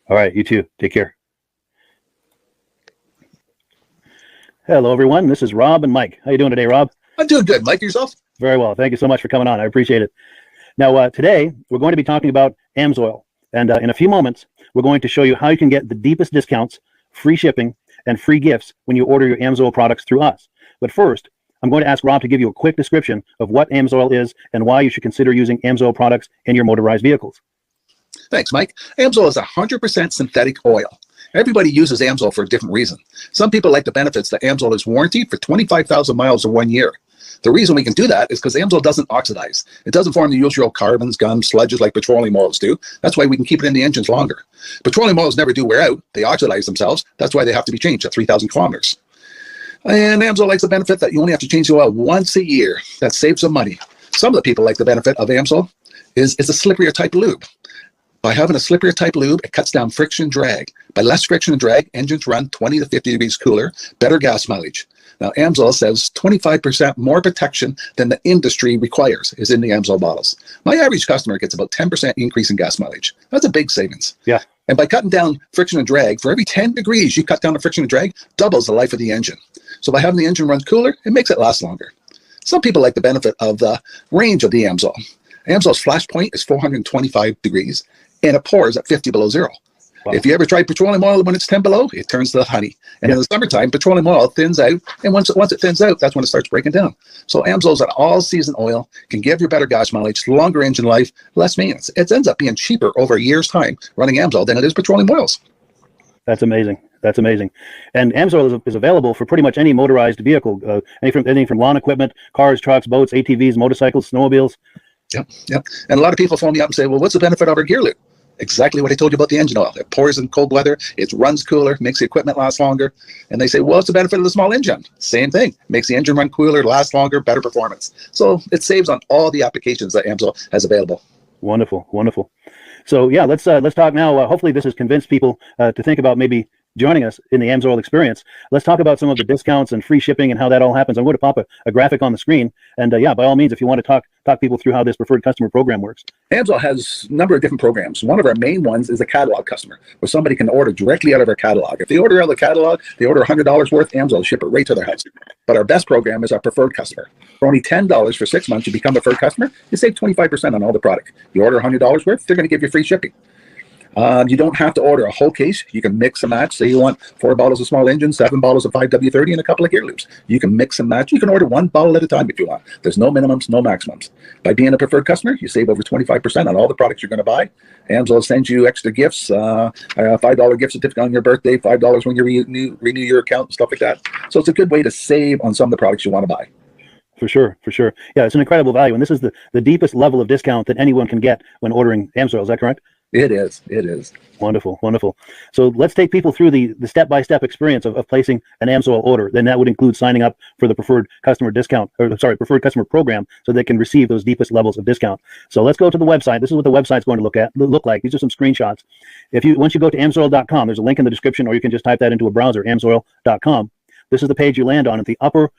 All right, you too. Take care. Hello, everyone. This is Rob and Mike. How you doing today, Rob? I'm doing good. Mike, yourself? Very well. Thank you so much for coming on. I appreciate it. Now, today, we're going to be talking about AMSOIL. And in a few moments, we're going to show you how you can get the deepest discounts, free shipping, and free gifts when you order your AMSOIL products through us. But first, I'm going to ask Rob to give you a quick description of what AMSOIL is and why you should consider using AMSOIL products in your motorized vehicles. Thanks, Mike. AMSOIL is 100% synthetic oil. Everybody uses AMSOIL for a different reason. Some people like the benefits that AMSOIL is warranted for 25,000 miles or 1 year. The reason we can do that is because AMSOIL doesn't oxidize. It doesn't form the usual carbons, gums, sludges like petroleum oils do. That's why we can keep it in the engines longer. Petroleum oils never do wear out. They oxidize themselves. That's why they have to be changed at 3,000 kilometers. And AMSOIL likes the benefit that you only have to change the oil once a year. That saves some money. Some of the people like the benefit of AMSOIL is it's a slipperier type lube. By having a slipperier type lube, it cuts down friction and drag. By less friction and drag, engines run 20 to 50 degrees cooler, better gas mileage. Now, AMSOIL says 25% more protection than the industry requires is in the AMSOIL bottles. My average customer gets about 10% increase in gas mileage. That's a big savings. Yeah. And by cutting down friction and drag, for every 10 degrees you cut down the friction and drag, doubles the life of the engine. So by having the engine run cooler, it makes it last longer. Some people like the benefit of the range of the AMSOIL. AMSOIL's flash point is 425 degrees, and it pours at 50 below zero. Wow. If you ever try petroleum oil when it's 10 below, it turns to honey. And in the summertime, petroleum oil thins out. And once it thins out, that's when it starts breaking down. So AMSOIL's an all-season oil, can give you better gas mileage, longer engine life, less maintenance. It ends up being cheaper over a year's time running AMSOIL than it is petroleum oils. That's amazing. That's amazing. And AMSOIL is available for pretty much any motorized vehicle, anything from lawn equipment, cars, trucks, boats, ATVs, motorcycles, snowmobiles. Yep. And a lot of people phone me up and say, well, what's the benefit of our gear loop? Exactly what I told you about the engine oil. It pours in cold weather, it runs cooler, makes the equipment last longer. And they say, well, what's the benefit of the small engine? Same thing. Makes the engine run cooler, last longer, better performance. So it saves on all the applications that AMSOIL has available. Wonderful, wonderful. So yeah, let's talk now. Hopefully this has convinced people to think about maybe joining us in the AMSOIL experience. Let's talk about some of the discounts and free shipping and how that all happens. I'm going to pop a graphic on the screen. And yeah, by all means, if you want to talk people through how this preferred customer program works. AMSOIL has a number of different programs. One of our main ones is a catalog customer, where somebody can order directly out of our catalog. If they order out of the catalog, they order $100 worth, AMSOIL will ship it right to their house. But our best program is our preferred customer. For only $10 for 6 months, you become a preferred customer, you save 25% on all the product. You order $100 worth, they're going to give you free shipping. You don't have to order a whole case. You can mix and match. Say you want 4 bottles of small engine, 7 bottles of 5W30, and a couple of gear loops. You can mix and match. You can order 1 bottle at a time if you want. There's no minimums, no maximums. By being a preferred customer, you save over 25% on all the products you're going to buy. AMSOIL sends you extra gifts, a $5 gift certificate on your birthday, $5 when you renew your account, and stuff like that. So it's a good way to save on some of the products you want to buy. For sure. Yeah, it's an incredible value. And this is the deepest level of discount that anyone can get when ordering AMSOIL. Is that correct? It is. Wonderful. So let's take people through the step-by-step experience of placing an AMSOIL order. Then that would include signing up for the preferred customer preferred customer program, so they can receive those deepest levels of discount. So let's go to the website. This is what the website's going to look like. These are some screenshots. Once you go to AMSOIL.com, there's a link in the description, or you can just type that into a browser, AMSOIL.com. This is the page you land on. At the upper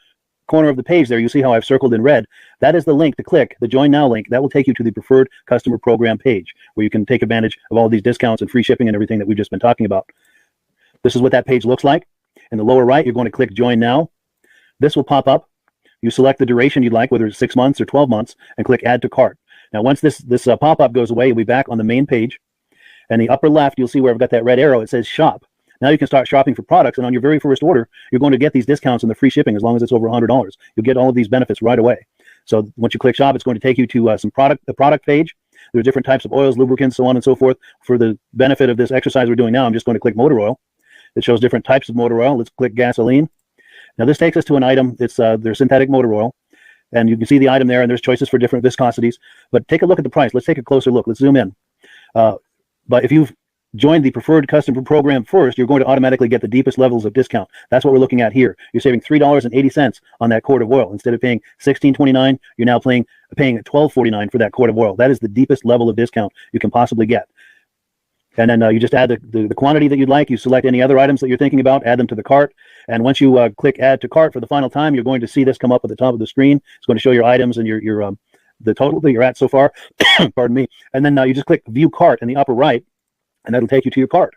corner of the page there, you see how I've circled in red. That is the link to click, the Join Now link. That will take you to the preferred customer program page, where you can take advantage of all these discounts and free shipping and everything that we've just been talking about. This is what that page looks like. In the lower right, you're going to click Join Now. This will pop up. You select the duration you'd like, whether it's 6 months or 12 months, and click Add to Cart. Now, once this pop-up goes away, you'll be back on the main page. And the upper left, you'll see where I've got that red arrow. It says Shop. Now you can start shopping for products, and on your very first order, you're going to get these discounts and the free shipping as long as it's over $100. You'll get all of these benefits right away. So once you click Shop, it's going to take you to the product page. There are different types of oils, lubricants, so on and so forth. For the benefit of this exercise we're doing now, I'm just going to click motor oil. It shows different types of motor oil. Let's click gasoline. Now this takes us to an item. It's their synthetic motor oil. And you can see the item there, and there's choices for different viscosities. But take a look at the price. Let's take a closer look. Let's zoom in. But if you've joined the preferred customer program first, you're going to automatically get the deepest levels of discount. That's what we're looking at here. You're saving $3.80 on that quart of oil. Instead of paying $16.29, you're now paying $12.49 for that quart of oil. That is the deepest level of discount you can possibly get. And then you just add the quantity that you'd like. You select any other items that you're thinking about, add them to the cart. And once you click Add to Cart for the final time, you're going to see this come up at the top of the screen. It's going to show your items and your the total that you're at so far. Pardon me. And then you just click View Cart in the upper right, and that'll take you to your cart.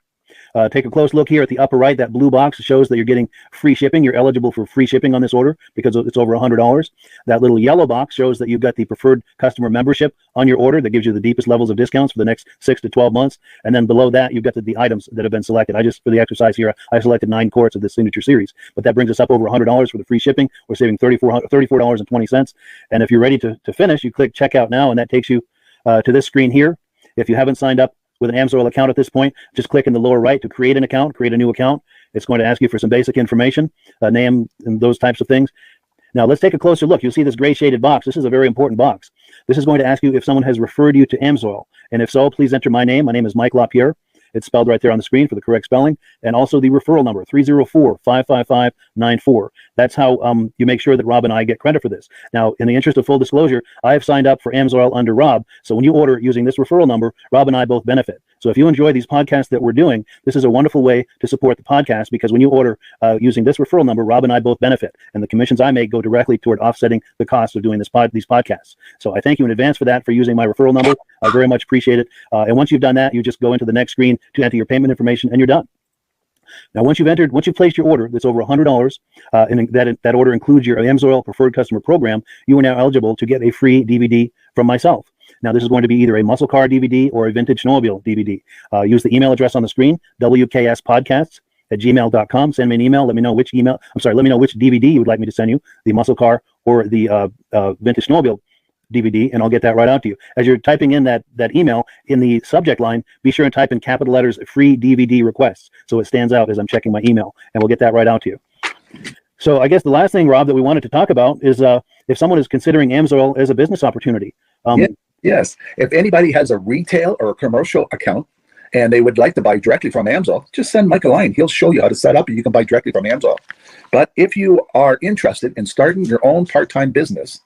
Take a close look here at the upper right. That blue box shows that you're getting free shipping. You're eligible for free shipping on this order because it's over $100. That little yellow box shows that you've got the preferred customer membership on your order. That gives you the deepest levels of discounts for the next 6 to 12 months. And then below that, you've got the items that have been selected. For the exercise here, I selected 9 quarts of the signature series, but that brings us up over $100 for the free shipping. We're saving $34.20. And if you're ready to finish, you click Checkout Now, and that takes you to this screen here. If you haven't signed up with an AMSOIL account at this point, just click in the lower right to create an account, create a new account. It's going to ask you for some basic information, name and those types of things. Now let's take a closer look. You'll see this gray shaded box. This is a very important box. This is going to ask you if someone has referred you to AMSOIL. And if so, please enter my name. My name is Mike Lapierre. It's spelled right there on the screen for the correct spelling. And also the referral number, 304-555-94. That's how you make sure that Rob and I get credit for this. Now, in the interest of full disclosure, I've signed up for AMSOIL under Rob. So when you order using this referral number, Rob and I both benefit. So if you enjoy these podcasts that we're doing, this is a wonderful way to support the podcast, because when you order using this referral number, Rob and I both benefit. And the commissions I make go directly toward offsetting the cost of doing these podcasts. So I thank you in advance for that, for using my referral number. I very much appreciate it. And once you've done that, you just go into the next screen to enter your payment information, and you're done. Now, once you've placed your order that's over $100, and that order includes your AMSOIL preferred customer program, you are now eligible to get a free DVD from myself. Now, this is going to be either a muscle car DVD or a vintage snowmobile DVD. Use the email address on the screen, wkspodcasts@gmail.com. Send me an email. Let me know which DVD you would like me to send you, the muscle car or the vintage snowmobile DVD, and I'll get that right out to you. As you're typing in that email, in the subject line, be sure and type in capital letters "free DVD requests" so it stands out as I'm checking my email, and we'll get that right out to you. So I guess the last thing, Rob, that we wanted to talk about is if someone is considering AMSOIL as a business opportunity. Yes. If anybody has a retail or a commercial account and they would like to buy directly from AMSOIL, just send Mike a line. He'll show you how to set up and you can buy directly from AMSOIL. But if you are interested in starting your own part-time business,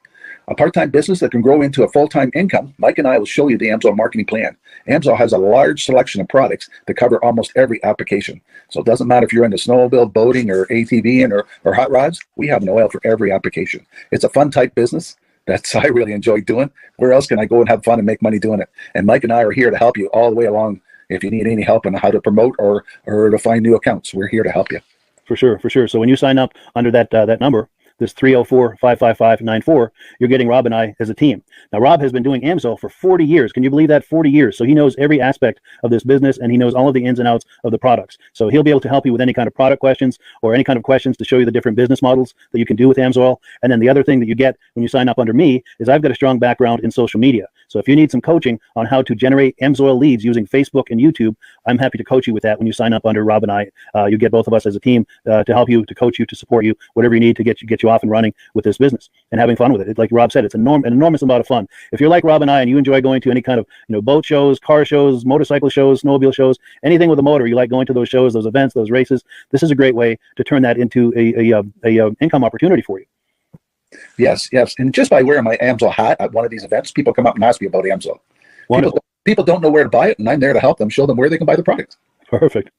a part-time business that can grow into a full-time income, Mike and I will show you the AMSOIL marketing plan. AMSOIL has a large selection of products that cover almost every application. So it doesn't matter if you're into snowmobile, boating, or ATVing, or hot rods, we have an oil for every application. It's a fun type business. That's I really enjoy doing. Where else can I go and have fun and make money doing it? And Mike and I are here to help you all the way along. If you need any help on how to promote or to find new accounts, we're here to help you. For sure. So when you sign up under that number, this 304-555-94, you're getting Rob and I as a team. Now, Rob has been doing AMSOIL for 40 years. Can you believe that? 40 years. So he knows every aspect of this business, and he knows all of the ins and outs of the products. So he'll be able to help you with any kind of product questions or any kind of questions to show you the different business models that you can do with AMSOIL. And then the other thing that you get when you sign up under me is I've got a strong background in social media. So if you need some coaching on how to generate AMSOIL leads using Facebook and YouTube, I'm happy to coach you with that when you sign up under Rob and I. You get both of us as a team to help you, to coach you, to support you, whatever you need to get you off and running with this business and having fun with it. Like Rob said, it's an enormous amount of fun. If you're like Rob and I and you enjoy going to any kind of boat shows, car shows, motorcycle shows, snowmobile shows, anything with a motor, you like going to those shows, those events, those races, this is a great way to turn that into a income opportunity for you. Yes. And just by wearing my AMSOIL hat at one of these events, people come up and ask me about AMSOIL. People don't know where to buy it, and I'm there to help them, show them where they can buy the product. Perfect.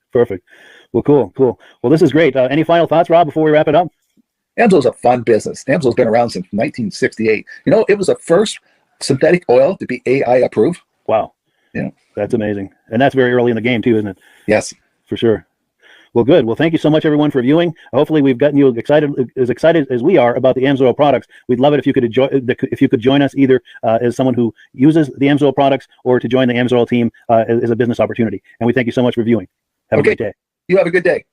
Well, cool. Well, this is great. Any final thoughts, Rob, before we wrap it up? AMSOIL's a fun business. AMSOIL's been around since 1968. It was the first synthetic oil to be AI approved. Wow. Yeah. That's amazing. And that's very early in the game too, isn't it? Yes. For sure. Well, good. Well, thank you so much, everyone, for viewing. Hopefully, we've gotten you excited as we are about the AMSOIL products. We'd love it if you could join us either as someone who uses the AMSOIL products or to join the AMSOIL team as a business opportunity. And we thank you so much for viewing. Have a great day. You have a good day.